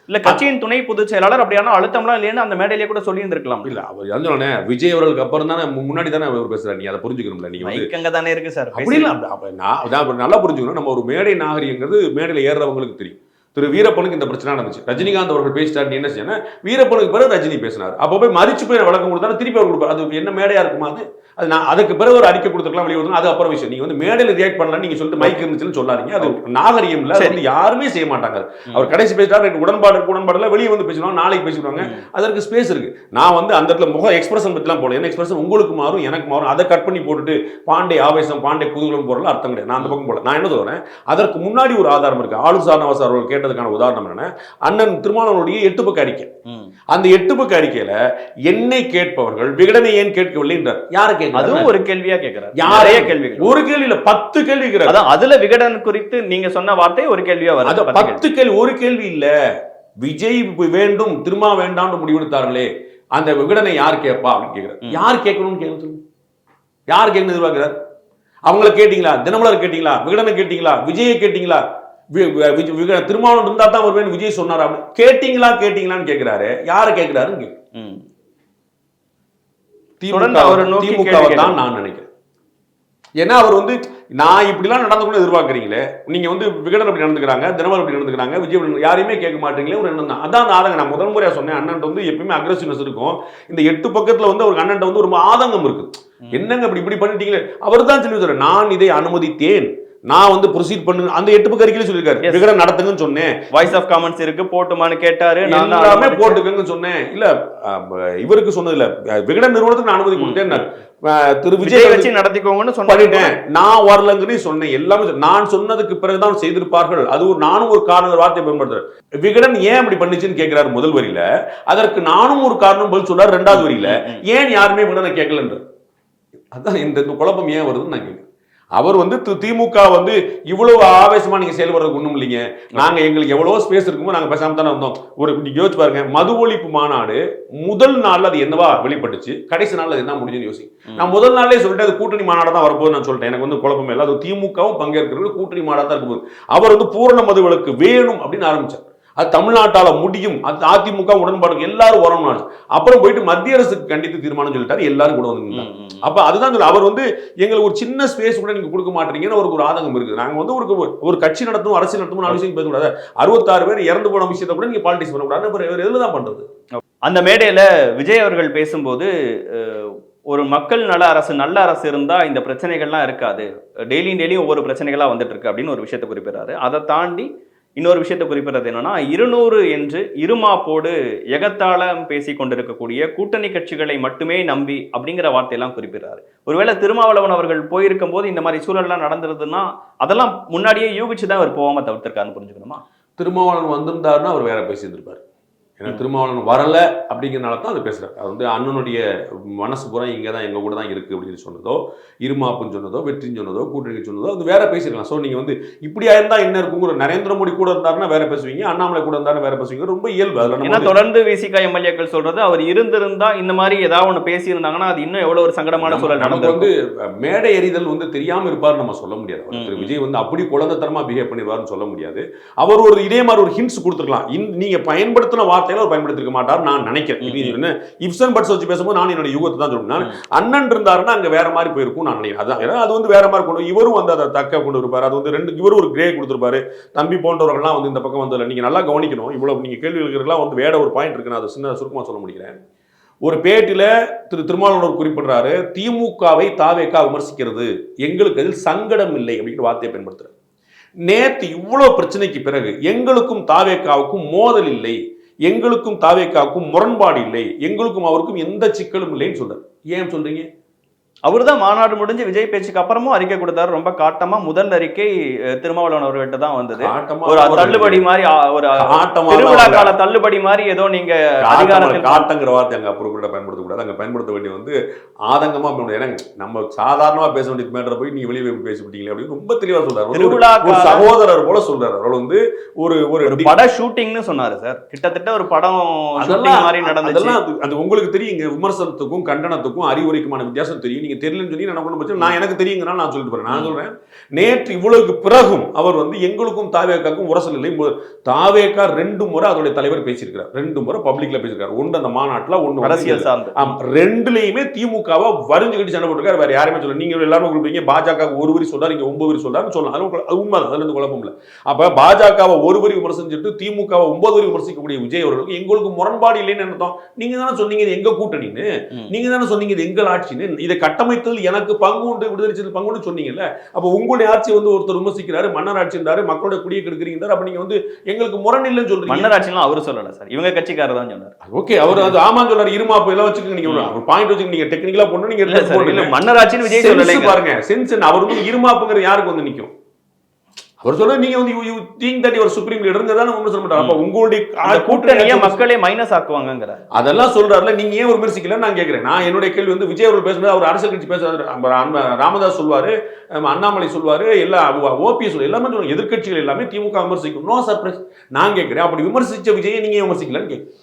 இல்ல கட்சியின் துணை பொதுச் செயலாளர் அப்படியான அழுத்தம்லாம் இல்லைன்னு அந்த மேடையிலே கூட சொல்லி இருந்திருக்கலாம். இல்ல அவர் சொன்னே விஜய் அவர்களுக்கு அப்புறம் தானே, முன்னாடி தானே அவர் பேசுறாரு. நீ அதை புரிஞ்சுக்கணும்ல. நீங்க அங்க தானே இருக்கு சார். அப்படி இல்ல, நான் நல்லா புரிஞ்சுக்கணும். நம்ம ஒரு மேடை நாகரிகங்கிறது மேடையில ஏறுறவங்களுக்கு தெரியும். திரு வீரப்பனுக்கு இந்த பிரச்சனை நடந்துச்சு. ரஜினிகாந்த் அவர்கள் பேசிட்டார், நீ என்ன செய்ய, வீரப்பனுக்கு பிறகு ரஜினி பேசினார். அப்போ போய் மதிச்சு போய் வழக்கம் கொடுத்தாலும் திருப்பி அவர் கொடுப்பார். அது என்ன மேடையா இருக்குமா? அது நான் அதுக்கு பிறகு ஒரு அறிக்கை கொடுத்துருக்கலாம், வெளியே வந்து அது அப்புறம் விஷயம். நீங்க மேடையில் ரியாக்ட் பண்ணலாம், நீங்க சொல்லிட்டு மைக் இருந்துச்சுன்னு சொல்லாதீங்க. அது நாகரிகம் இல்ல, அது யாருமே செய்ய மாட்டாங்க. அவர் கடைசி பேசிட்டார், உடன்பாடுல வெளியே வந்து பேசுவாங்க, நாளைக்கு பேசிடுவாங்க. அதற்கு ஸ்பேஸ் இருக்கு. நான் அந்த இடத்துல முக எக்ஸ்பிரஷன் பத்திலாம் போல, என்ன எக்ஸ்பிரஷன் உங்களுக்கு மாறும் எனக்கு மாறும், அதை கட் பண்ணி போட்டுட்டு பாண்டே ஆவேசம், பாண்டே குதூகலம் போறதுல அர்த்தம் கிடையாது. நான் அந்த பக்கம் போல. நான் என்ன சொல்றேன், அதற்கு முன்னாடி ஒரு ஆதாரம் இருக்கு. ஆளுர் ஷானவாஸ் அவர்கள் கேட்டதுக்கான உதாரணம் என்ன, அண்ணன் திருமாவளவனுடைய 8 பக்க அறிக்கை. அந்த 8 பக்க அறிக்கையில என்னை கேட்பவர்கள் விகடனை ஏன் கேட்கவில்லை என்றார். யாரை கேட்க? அதுவும் ஒரு கேள்வியா கேட்கிறார். யாரைய கேள்வி? ஒரு கேள்வி இல்ல, 10 கேள்வி கேட்கிறார். அதான் அதுல விகடன் குறித்து நீங்க சொன்ன வார்த்தை ஒரு கேள்வியா வருது. 10 கேள்வி, ஒரு கேள்வி இல்ல. விஜய் வேண்டும், திருமா வேண்டாம்னு முடிவெடுத்தார்களே, அந்த விகடனை யார் கேட்பா அப்படின்னு கேட்கிறார். யார் கேட்கணும்னு கேட்க, யார் கேட்கணும் எதிர்பார்க்கிறார்? அவங்கள கேட்டீங்களா? தினமலர் கேட்டீங்களா? விகடனை கேட்டீங்களா? விஜயை கேட்டீங்களா? திருமாவளவன் இருந்தா தான் வருவேன் விஜய் சொன்னாரா? கேட்டீங்களான்னு கேட்கிறாரு. யாரை கேட்கிறாரு? திமுக தான் நான் நினைக்கிறேன். ஏன்னா அவர் நான் இப்படிலாம் நடந்துக்கணும் எதிர்பார்க்குறீங்களே, நீங்க விகடன் அப்படி நடந்துக்கிறாங்க, தினமலர் அப்படி நடந்துக்கிறாங்க, விஜய் யாரையுமே கேட்க மாட்டீங்களே ஒரு எண்ணம் தான். அதான் ஆதங்கம். நான் முதல் முறையா சொன்னேன், அண்ணன் எப்பயுமே அக்ரெசிவ்னஸ் இருக்கும். இந்த 8 பக்கத்துல அவருக்கு அண்ணன் ஒரு ஆதங்கம் இருக்கு. என்னங்க இப்படி பண்ணிட்டீங்களே? அவர் தான் சொல்லி நான் இதை அனுமதித்தேன், நான் ப்ரொசீட் பண்ணு, அந்த 8 பக்க அறிக்கையில சொல்லிருக்காரு. விகடன் நடத்துங்கன்னு சொன்னேன். வாய்ஸ் ஆஃப் காமெண்ட்ஸ் இருக்கு, போட்டுமான்னு கேட்டாரு, நான் எல்லாமே போட்டுக்கங்கன்னு சொன்னேன். இல்ல இவருக்கு சொன்னது இல்ல, விகடன் நிறுவனத்துக்கு நான் அனுமதி கொடுத்தேன். திரு விஜய் வச்சு நடத்திக்கோங்கன்னு சொல்லிட்டேன். நான் வரலங்கன்னு சொன்னேன். எல்லாமே நான் சொன்னதுக்கு பிறகுதான் செய்திருப்பார்கள். அது நானும் ஒரு காரணம் வார்த்தை பயன்படுத்துறேன். விகடன் ஏன் அப்படி பண்ணிச்சுன்னு கேட்கிறாரு முதல் வரியில. அதற்கு நானும் ஒரு காரணம் பதில் சொல்றாரு 2வது வரியில. ஏன் யாருமே விகடனை கேட்கலன்ற, அதான் இந்த குழப்பம் ஏன் வருதுன்னு நான் கேட்கிறேன். அவர் திமுக இவ்வளவு ஆவேசமா நீங்க செயல்படுறதுக்கு ஒண்ணும் இல்லைங்க. நாங்க எங்களுக்கு எவ்வளவு ஸ்பேஸ் இருக்குமோ நாங்க பேசாம தானே இருந்தோம். நீங்க யோசிச்சு பாருங்க, மது ஒழிப்பு மாநாடு முதல் நாள்ல அது என்னவா வெளிப்பட்டுச்சு, கடைசி நாள்ல அது என்ன முடிஞ்சுன்னு யோசி. நான் முதல் நாளே சொல்லிட்டு அது கூட்டணி மாநாடு தான் வரப்போகுது நான் சொல்லிட்டேன். எனக்கு குழப்பமே இல்லை. அது திமுகவும் பங்கேற்கிறது கூட்டணி மாநாடு தான் இருக்கும். அவர் பூரண மது விலக்கு வேணும் அப்படின்னு ஆரம்பிச்சார். அது தமிழ்நாட்டால முடியும், அது அதிமுக உடன்பாடு எல்லாரும் வரணும். அப்புறம் போயிட்டு மத்திய அரசுக்கு கண்டித்து தீர்மானம் சொல்லிட்டாரு, எல்லாரும் கூட வந்து. அப்ப அதுதான் அவர் எங்களுக்கு ஒரு சின்ன ஸ்பேஸ் கூட நீங்க கொடுக்க மாட்டீங்கன்னு அவருக்கு ஒரு ஆதங்கம் இருக்குது. நாங்க ஒரு கட்சி நடத்தணும், அரசியல் நடத்தணும், விஷயம் பேசக்கூடாது. 66 பேர் இறந்து போன விஷயத்தை கூட நீங்க பாலிடிக்ஸ் பண்ணக்கூடாது. எதுதான் பண்றது? அந்த மேடையில விஜய் அவர்கள் பேசும்போது ஒரு மக்கள் நல அரசு, நல்ல அரசு இருந்தா இந்த பிரச்சனைகள்லாம் இருக்காது, டெய்லியும் ஒவ்வொரு பிரச்சனைகளா வந்துட்டு இருக்கு அப்படின்னு ஒரு விஷயத்தை குறிப்பிடுறாரு. அதை தாண்டி இன்னொரு விஷயத்தை குறிப்பிடுறது என்னன்னா, 200 என்று இருமாப்போடு எகத்தாளம் பேசி கொண்டிருக்கக்கூடிய கூட்டணி கட்சிகளை மட்டுமே நம்பி அப்படிங்கிற வார்த்தையெல்லாம் குறிப்பிடுறாரு. ஒருவேளை திருமாவளவன் அவர்கள் போயிருக்கும் போது இந்த மாதிரி சூழல்லாம் நடந்திருதுன்னா அதெல்லாம் முன்னாடியே யூகிச்சுதான் அவர் போகாம தவிர்த்திருக்காருன்னு புரிஞ்சுக்கணுமா? திருமாவளவன் வந்திருந்தாருன்னா அவர் வேற பேசியிருந்திருப்பாரு. ஏன்னா திருமாவளவன் வரல அப்படிங்கிறனால தான் அது பேசுறாரு. அது அண்ணனுடைய மனசு பூரா இங்கே தான் எங்க கூட தான் இருக்கு அப்படின்னு சொன்னதோ, இருமாப்புன்னு சொன்னதோ, வெற்றின்னு சொன்னதோ, கூட்டணி சொன்னதோ அது வேற பேசிக்கலாம். ஸோ நீங்க இப்படியா இருந்தா என்ன இருக்குங்கிற, நரேந்திர மோடி கூட இருந்தாருன்னா வேற பேசுவீங்க, அண்ணாமலை கூட இருந்தாருன்னா வேற பேசுவீங்க. ரொம்ப இயல்பு. அதில் தொடர்ந்து விசிக எம்எல்ஏக்கள் சொல்றது அவர் இருந்திருந்தா இந்த மாதிரி ஏதாவது ஒன்று பேசியிருந்தாங்கன்னா அது இன்னும் எவ்வளவு ஒரு சங்கடமான சூழல். நமக்கு மேடை எறிதல் தெரியாம இருப்பாருன்னு நம்ம சொல்ல முடியாது. திரு விஜய் அப்படி குழந்தைத்தனமா பிஹேவ் பண்ணிடுவாருன்னு சொல்ல முடியாது. அவர் ஒரு இதே மாதிரி ஒரு ஹிண்ட்ஸ் கொடுத்துருக்கலாம். நீங்க பயன்படுத்தின வார்த்தை பயன்படுத்திருக்க மாட்டார் நான் நினைக்கிறேன். இப்சன் பட்ஸ் வச்சு பேசும்போது நான் என்னோட யுகத்தை தான் சொல்றேன். அண்ணன் இருந்தாருன்னா அங்க வேற மாதிரி போயிருக்கும் நான் நினைக்கிறேன். அதான் அது வேற மாதிரி கொண்டு, இவரும் அதை தக்க கொண்டு இருப்பாரு. அது இவரும் ஒரு கிரே கொடுத்திருப்பாரு. தம்பி போன்றவர்கள்லாம் இந்த பக்கம் வந்ததில்லை. நீங்க நல்லா கவனிக்கணும். இவ்வளவு நீங்க கேள்வி இருக்கிறதுலாம் வேற ஒரு பாயிண்ட் இருக்கு. நான் அதை சின்ன சுருக்கமா சொல்ல முடிக்கிறேன். ஒரு பேட்டில திருமாவளவன் குறிப்பிடுறாரு, திமுகவை தாவேகா விமர்சிக்கிறது, எங்களுக்கு அதில் சங்கடம் இல்லை அப்படிங்கிற வார்த்தையை பயன்படுத்துறாரு. நேத்து இவ்வளவு பிரச்சனைக்கு பிறகு எங்களுக்கும் தாவேகாவுக்கும் மோதல் இல்லை, எங்களுக்கும் தாவேகாவுக்கும் முரண்பாடு இல்லை, எங்களுக்கும் அவருக்கும் எந்த சிக்கலும் இல்லைன்னு சொல்றாரு. ஏன் சொல்றீங்க? அவர்தான் மாநாடு முடிஞ்சு விஜய் பேச்சுக்கு அப்புறமும் அறிக்கை கொடுத்தாரு. ரொம்ப காட்டமா முதல் அறிக்கை திருமாவளவன் அவர்கிட்ட தான் வந்தது. ஒரு தள்ளுபடி மாதிரி, ஒரு திருவிழா கால தள்ளுபடி மாதிரி ஏதோ நீங்க அதிகாரத்தில் காட்டங்கிற வார்த்தை அங்க அப்புறம் கூட பயன்படுத்தக்கூடாது. அங்க பயன்படுத்த வேண்டிய ஆதங்கமா ஏன்னா நம்ம சாதாரணமா பேச வேண்டிய மேட்டரை போய் நீங்க வெளியே பேசிவிட்டீங்களே அப்படின்னு ரொம்ப தெளிவா சொல்றாரு. திருவிழா சகோதரர் போல சொல்றாரு. அவர் வந்து ஒரு பட ஷூட்டிங்னு சொன்னாரு சார். கிட்டத்தட்ட ஒரு படம் மாதிரி நடந்துச்சு. அது உங்களுக்கு தெரியுங்க. விமர்சனத்துக்கும் கண்டனத்துக்கும் அறிவுரைக்குமான வித்தியாசம் தெரியும். நீங்க தெரியலன்னு சொல்லி நான் எனக்கு தெரியுங்கன்னா நான் சொல்லிட்டு போறேன். நான் சொல்றேன், நேற்று இவ்வளவுக்கு பிறகும் அவர் வந்து எங்களுக்கும் தாவேக்காக்கும் உரசல் இல்லை. தாவேக்கா 2 முறை அதோட தலைவர் பேசியிருக்கிறார். 2 முறை பப்ளிக்ல பேசியிருக்காரு. ஒன்று அந்த மாநாட்டில், ஒன்று அரசியல் சார்ந்து. ரெண்டுலையுமே திமுகவை வரிஞ்சு கட்டி சண்டை போட்டுருக்காரு. வேற யாருமே சொல்ல. நீங்க எல்லாரும் கொடுப்பீங்க பாஜக ஒரு வரி சொல்றாரு, இங்க 9 வரி சொல்றாருன்னு சொல்லலாம். அது உண்மை, அதுல இருந்து குழப்பம் இல்லை. அப்ப பாஜகவை ஒரு வரி விமர்சிச்சுட்டு திமுகவை 9 வரி விமர்சிக்கக்கூடிய விஜய் அவர்களுக்கு எங்களுக்கு முரண்பாடு இல்லைன்னு அர்த்தம். நீங்க தானே சொன்னீங்க இது எங்க கூட்டணின்னு, நீங்க தானே சொன்னீங்க இது எங்கள் ஆட்சின்னு, இதை கட்டமைத்தல் எனக்கு பங்கு உண்டு, விடுதலை பங்கு சொன்னீங்கல்ல. அப்ப உங்களுடைய ஆட்சி வந்து ஒருத்தர் விமர்சிக்கிறாரு, மன்னர் ஆட்சி இருந்தாரு, மக்களுடைய குடியை கெடுக்கிறீங்க. அப்ப நீங்க வந்து எங்களுக்கு முரண் இல்லைன்னு சொல்றீங்க. மன்னர் ஆட்சிலாம் அவரு சொல்லல சார், இவங்க கட்சிக்காரர் தான் சொன்னார். ஓகே, அவர் அது ஆமான்னு சொல்றாரு. இருமாப்பு எல்லாம் வச்சுக்கோங்க. நீங்க ஒரு பாயிண்ட் வச்சுக்க, நீங்க டெக்னிக்கலா போடணும். நீங்க மன்னர் ஆட்சின்னு விஜய் சொல்லல பாருங்க. சென்ஸ் அவர் வந்து இருமாப்புங்கிற யாருக்கு வந்து நிக்கும்? அவர் சொல்ற நீங்க வந்து you think that your supreme லீடர்ங்க தான் விமர்சனம் பண்றாங்க. அப்ப உங்களுடைய கூட்டணியை மக்களே மைனஸ் ஆக்குவாங்கங்கற அதெல்லாம் சொல்றாருல. நீங்க ஏன் விமர்சிக்கல நான் கேக்குறேன். நான் என்னுடைய கேள்வி வந்து விஜய் அவர்கள் பேசும்போது அவர் அரசியல் கட்சி பேசுறாரு, ராமதாஸ் சொல்வாரு, அண்ணாமலை சொல்வாரு, எல்லா ஓபிஎஸ் சொல்ல எல்லாமே சொல்லுவாங்க. எதிர்க்கட்சிகள் எல்லாமே திமுக விமர்சிக்கும். No surprise. நான் கேக்குறேன், அப்படி விமர்சிச்ச விஜயை நீங்க விமர்சிக்கலன்னு கேக்குறேன்.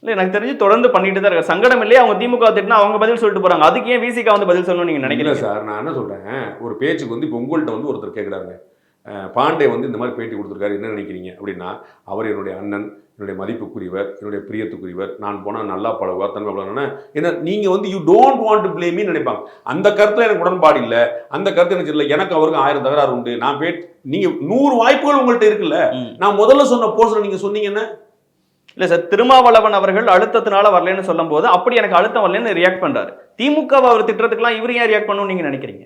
இல்ல, எனக்கு தெரிஞ்சு தொடர்ந்து பண்ணிட்டு தான் இருக்க. சங்கடம் இல்லையே, அவங்க திமுக திட்டினா அவங்க பதில் சொல்லிட்டு போறாங்க. அதுக்கு ஏன் விசிகா வந்து பதில் சொல்லணும்னு நீங்க நினைக்கிறீங்க? சார், நான் என்ன சொல்றேன், ஒரு பேச்சுக்கு வந்து இப்போ உங்கள்கிட்ட வந்து ஒருத்தர் கேட்குறாங்க, பாண்டே வந்து இந்த மாதிரி பேட்டி கொடுத்துருக்காரு, என்ன நினைக்கிறீங்க அப்படின்னா, அவர் என்னுடைய அண்ணன், என்னுடைய மதிப்புக்குரியவர், என்னுடைய பிரியத்துக்குரியவர், நான் போனால் நல்லா பழகுவார், தன்மை பழகுனா என்ன, நீங்கள் வந்து you don't want to blame மீன்னு நினைப்பாங்க. அந்த கருத்தில் எனக்கு உடன்பாடு இல்லை, அந்த கருத்து எனக்கு இல்லை, எனக்கு அவருக்கு 1000 தகராறு உண்டு, நான் நீங்கள் 100 வாய்ப்புகள் உங்கள்கிட்ட இருக்குல்ல. நான் முதல்ல சொன்ன போர்ஷன் நீங்கள் சொன்னீங்கன்னா இல்ல சார், திருமாவளவன் அவர்கள் அழுத்தத்தினால வரலன்னு சொல்லும் போது அப்படி எனக்கு அழுத்தம் வரலன்னு ரியாக்ட் பண்றாரு. திமுகவை அவர் திட்டத்துக்குலாம் இவர் ஏன் ரியாக்ட் பண்ணணும்னு நீங்க நினைக்கிறீங்க?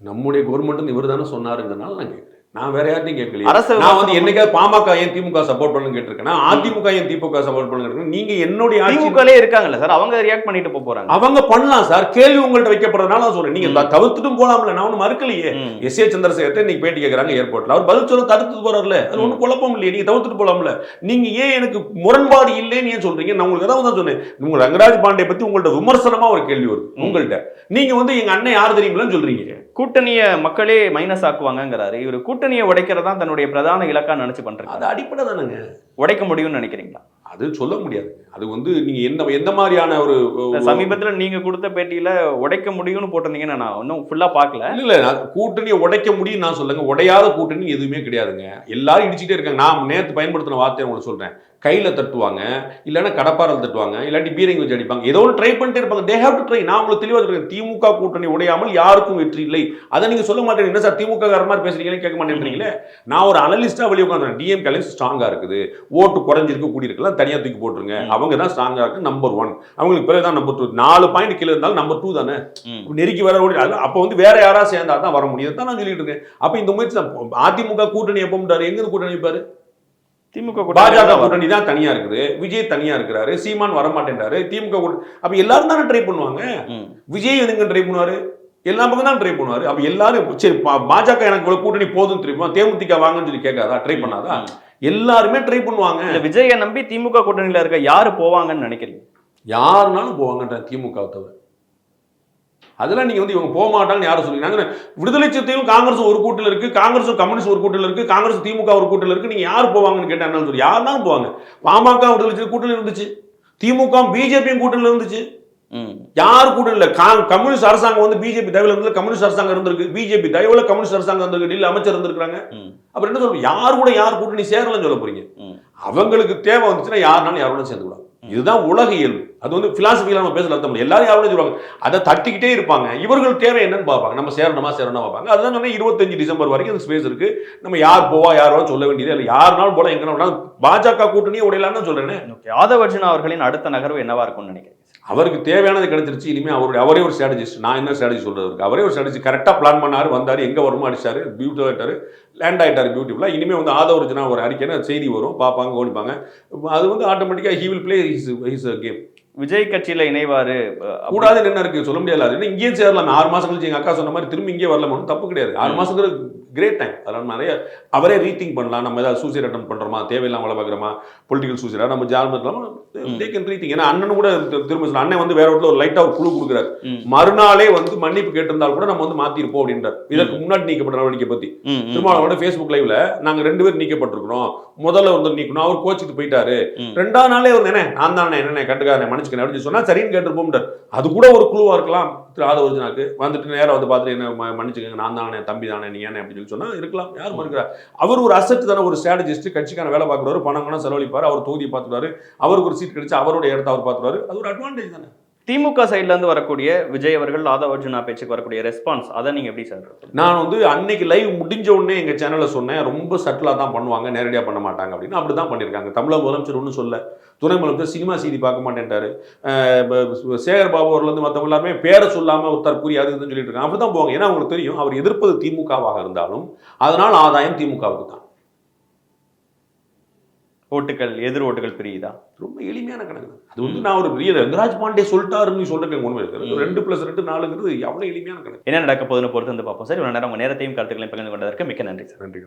நம்முடைய கவர்மெண்ட் இவர் தானே சொன்னாருங்கிறனால நான் கேட்குறேன். நான் வேற யார்ட்டையும் கேட்கல. நான் வந்து என்னைக்காவது பாமக ஏன் திமுக சப்போர்ட் பண்ணு கேட்டிருக்கேன், அதிமுக ஏன் திமுக சப்போர்ட் பண்ணு. நீங்க என்னுடைய திமுகலே இருக்காங்கல்ல சார், அவங்க ரியாக்ட் பண்ணிட்டு போறாங்க. அவங்க பண்ணலாம் சார், கேள்வி உங்கள்ட்ட வைக்கப்படுறதுனால நான் சொல்றேன். நீங்க தவிர்த்துட்டும் போலாம்ல, நான் ஒன்னும் மறுக்கலையே. எஸ் ஏ சந்திரசேகர் இன்னைக்கு பேட்டி கேட்கறாங்க ஏர்போர்ட்ல, அவர் பதில் சொல்ல தடுத்துட்டு போறாருல, அது ஒன்றும் குழப்பம் இல்லையே. நீங்க தவிர்த்துட்டு போலாம்ல. நீங்க ஏன் எனக்கு முரண்பாடு இல்லைன்னு ஏன் சொல்றீங்க? நான் உங்களுக்கு ஏதாவது தான் சொன்னேன். உங்க ரங்கராஜ் பாண்டே பத்தி உங்கள்ட்ட விமர்சனமா ஒரு கேள்வி வருது உங்கள்ட்ட. நீங்க வந்து எங்க அண்ணன் யார் தெரியுங்களா சொல்றீங்க. கூட்டணியை மக்களே மைனஸ் ஆக்குவாங்கிறாரு. இவர் கூட்டணியை உடைக்கிறதா தன்னுடைய பிரதான இலக்கா நினைச்சு பண்றாங்க. அது அடிப்படை தானுங்க. உடைக்க முடியும்னு நினைக்கிறீங்களா? அது சொல்ல முடியாது. அது வந்து நீங்க எந்த மாதிரியான ஒரு சமீபத்துல நீங்க கொடுத்த பேட்டியில உடைக்க முடியும்னு போட்டிருந்தீங்கன்னு நான் இன்னும் ஃபுல்லா பார்க்கல. இல்ல, கூட்டணியை உடைக்க முடியும் நான் சொல்லுங்க. உடையாத கூட்டணி எதுவுமே கிடையாதுங்க. எல்லாரும் இடிச்சுட்டே இருக்காங்க. நான் நேற்று பயன்படுத்தின வார்த்தையை உங்களுக்கு சொல்றேன். கையில தட்டுவாங்க, இல்லைன்னா கடப்பாரல் தட்டுவாங்க, இல்லாட்டி பீரங்கி வச்சு அடிப்பாங்க, ஏதோ ஒரு ட்ரை பண்ணிட்டே இருப்பாங்க. They have to try. நான் உங்களுக்கு தெளிவாக சொல்றேன், திமுக கூட்டணி உடையாமல் யாருக்கும் வெற்றி இல்லை. அதை நீங்க சொல்ல மாட்டேங்க. என்ன சார் திமுக மாதிரி பேசுறீங்களே, கேட்க மாட்டேன்றீங்களே. நான் ஒரு அனலிஸ்டா வெளியே உட்காந்து டிஎம்கே அலைன்ஸ் ஸ்ட்ராங்கா இருக்குது, ஓட்டு குறைஞ்சிருக்கு கூடி இருக்கலாம், தனியா தூக்கி போட்டுருங்க. அவங்க தான் ஸ்ட்ராங்கா இருக்கு, நம்பர் 1. அவங்களுக்கு பிறகுதான் நம்பர் 2. 4 பாயிண்ட் கீழே இருந்தாலும் நம்பர் 2 தானே. நெருக்கி வர ஓடி அப்போ வந்து வேற யாராவது சேர்ந்தா தான் வர முடியும் தான் நான் சொல்லிட்டு இருக்கேன். அப்ப இந்த முயற்சி அதிமுக கூட்டணி எப்போ எங்க கூட்டணி வைப்பாரு? திமுக பாஜக கூட்டணி தான் தனியா இருக்குது, விஜய் தனியா இருக்கிறாரு, சீமான் வரமாட்டேன்றாரு, திமுக அப்ப எல்லாரும் தானே ட்ரை பண்ணுவாங்க. விஜய் எதுங்க ட்ரை பண்ணுவாரு? எல்லா பக்கம் தான் ட்ரை பண்ணுவாரு. அப்ப எல்லாரும் சரி பாஜக எனக்கு கூட்டணி போதும் தெரியுமா, தேமுதிக வாங்கன்னு சொல்லி கேட்காதா, ட்ரை பண்ணாதா? எல்லாருமே ட்ரை பண்ணுவாங்க. விஜயை நம்பி திமுக கூட்டணியில இருக்க யாரு போவாங்கன்னு நினைக்கிறீங்க? யாருனாலும் போவாங்கன்ற திமுக தவிர. அதெல்லாம் நீங்க வந்து இவங்க போக மாட்டாங்கன்னு யாரும் சொல்லுங்க. விடுதலை சிறுத்தைகளும் காங்கிரஸ் ஒரு கூட்டில் இருக்கு, காங்கிரஸும் கம்யூனிஸ்ட் ஒரு கூட்டில் இருக்கு, காங்கிரஸ் திமுக ஒரு கூட்டில் இருக்கு. நீங்க யார் போவாங்கன்னு கேட்டா என்ன சொல்லி யாருனாலும் போவாங்க. பாமக விடுதலை சிறுத்தை கூட்டில் இருந்துச்சு, திமுக பிஜேபியும் கூட்டில் இருந்துச்சு. யார் கூட்டம் இல்ல. கம்யூனிஸ்ட் அரசாங்கம் வந்து பிஜேபி தயவுல இருந்து கம்யூனிஸ்ட் அரசாங்கம் இருந்திருக்கு, பிஜேபி தயவுல கம்யூனிஸ்ட் அரசாங்கம் இருந்திருக்கு, டெல்லி அமைச்சர் இருந்திருக்காங்க. அப்புறம் என்ன சொல்றீங்க? யார் கூட யார் கூட்டணி சேரலன்னு சொல்ல போறீங்க? அவங்களுக்கு தேவை வந்துச்சுன்னா யாருனாலும் யாரோட சேர்ந்துக்கலாம். இதுதான் உலக இயல்பு. அது வந்து பிலாசபியில நம்ம பேசல அர்த்தம். எல்லாரும் யாரும் சொல்லுவாங்க, அதை தட்டிக்கிட்டே இருப்பாங்க. இவர்கள் தேவை என்னன்னு பார்ப்பாங்க, நம்ம சேரணுமா பார்ப்பாங்க. அதுதான் சொன்னேன், 25 டிசம்பர் வரைக்கும் அந்த ஸ்பேஸ் இருக்கு. நம்ம யார் போவா யாரோ சொல்ல வேண்டியது இல்லை. யாருனாலும் போல எங்க பாஜக கூட்டணியே உடையலான்னு சொல்றேன். யாதவ் அர்ஜுனா அவர்களின் அடுத்த நகர்வு என்னவா இருக்கும்னு நினைக்கிறேன். அவருக்கு தேவையானது கிடைச்சிருச்சு. இனிமே அவரே ஒரு ஸ்ட்ராட்டஜிஸ்ட். நான் என்ன ஸ்ட்ராட்டஜி சொல்றது? அவரே ஒரு ஸ்ட்ராட்டஜி கரெக்டாக பிளான் பண்ணாரு, வந்தாரு, எங்க வருமோ அடிச்சாரு, பியூட்டிஃபுல்லாக ஆயிட்டாரு, லேண்ட் ஆயிட்டாரு பியூட்டிஃபுல்லா. இனிமே வந்து ஆதவ் அர்ஜுனா ஒரு அறிக்கைன்னு செய்தி வரும், பார்ப்பாங்க, கவனிப்பாங்க. அது வந்து ஆட்டோமேட்டிக்காக he will play his game. Vijay கட்சியில இணைவாரு கூடாதுன்னு என்ன இருக்கு சொல்ல முடியாது. ஏன்னா இங்கேயும் சேரலாம். 6 மாசம் கழிச்சு எங்க அக்கா சொன்ன மாதிரி திரும்பி இங்கே வரலாம், ஒன்றும் தப்பு கிடையாது. 6 மாசங்கிறது கிரேட் டைம். அதெல்லாம் நிறைய அவரே ரீதிங்க் பண்ணலாம். நம்ம ஏதாவது சூசைட் அட்டன் பண்றோமா, தேவையில்லாம வேலை பார்க்குறோமா, பொலிட்டிக்கல் சூசைடா, நம்ம ஜால் பண்ணலாமா, ரீதிங். ஏன்னா அண்ணன் கூட திரும்ப சொல்ல, அண்ணன் வந்து வேற இடத்துல ஒரு லைட்டா ஒரு குழு கொடுக்குறாரு, மறுநாளே வந்து மன்னிப்பு கேட்டிருந்தால் கூட நம்ம வந்து மாத்திருப்போம் அப்படின்றார். இதற்கு முன்னாடி நீக்கப்பட்ட நடவடிக்கை பத்தி திருமாவளவோட Facebook லைவ்ல நாங்க 2 பேர் நீக்கப்பட்டிருக்கிறோம், முதல்ல வந்து நீக்கணும், அவர் கோச்சிட்டு போயிட்டாரு, 2ஆவது நாளே ஒரு நான் தானே என்ன கண்டுக்காத மன்னிச்சுக்க அப்படின்னு சொன்னா சரின்னு கேட்டிருப்போம். அது கூட ஒரு குழுவா இருக்கலாம். திரு ஆதவர்ஜுனாக்கு வந்துட்டு நேரம் வந்து பார்த்துட்டு என்ன மன்னிச்சுக்கங்க, நான் தானே, தம்பி தானே, நீ ஏன்னு அப்படின்னு சொன்னா இருக்கலாம். யார் மறுக்கிறார்? அவர் ஒரு அசெட் தானே, ஒரு ஸ்ட்ராட்டஜிஸ்ட், கட்சிக்கான வேலை பார்க்குறாரு, பணம் செலவழிப்பார், அவர் தொகுதியை பார்த்துருவாரு, அவருக்கு ஒரு சீட் கிடைச்சு அவருடைய இடத்த அவர் பார்த்துருவாரு. அது ஒரு அட்வான்டேஜ் தானே. திமுக சைட்ல இருந்து வரக்கூடிய விஜய் அவர்கள் ஆதவர்ஜுனா பேச்சுக்கு வரக்கூடிய ரெஸ்பான்ஸ், அதை நீங்க எப்படி சார்? நான் வந்து அன்னைக்கு லைவ் முடிஞ்ச உடனே எங்க சேனல்ல சொன்னேன், ரொம்ப சட்டிலா தான் பண்ணுவாங்க, நேரடியாக பண்ண மாட்டாங்க அப்படின்னு. அப்படிதான் பண்ணியிருக்காங்க. தமிழக முதலமைச்சர் ஒன்றும் சொல்ல, துணை முதலமைச்சர் சினிமா செய்தி பார்க்க மாட்டேன்ட்டாரு, சேகர் பாபு அவர்லேருந்து மற்றவங்க எல்லாருமே பேரை சொல்லாம ஒரு தற்கூரி அது இதுன்னு சொல்லிட்டு இருக்காங்க. அப்படிதான் போவாங்க. ஏன்னா அவங்களுக்கு தெரியும் அவர் எதிர்ப்பது திமுகவாக இருந்தாலும் அதனால் ஆதாயம் திமுகவுக்கு தான். ஓட்டுகள், எதிர் ஓட்டுகள் பிரியுதா? ரொம்ப எளிமையான கணக்கு. அது வந்து நான் ஒரு பெரிய ரங்கராஜ் பாண்டே சொல்லிட்டாருன்னு சொல்றேன். உண்மை 2+2 4ங்கிறது எவ்வளவு எளிமையான கணக்கு. என்ன நடக்க போகுதுன்னு பொறுத்து வந்து பார்ப்போம் சார். இவ்வளவு நேரம் உங்க நேரத்தையும் கருத்துக்களையும் பகிர்ந்து கொண்டதற்கு மிக்க நன்றி சார். நன்றி.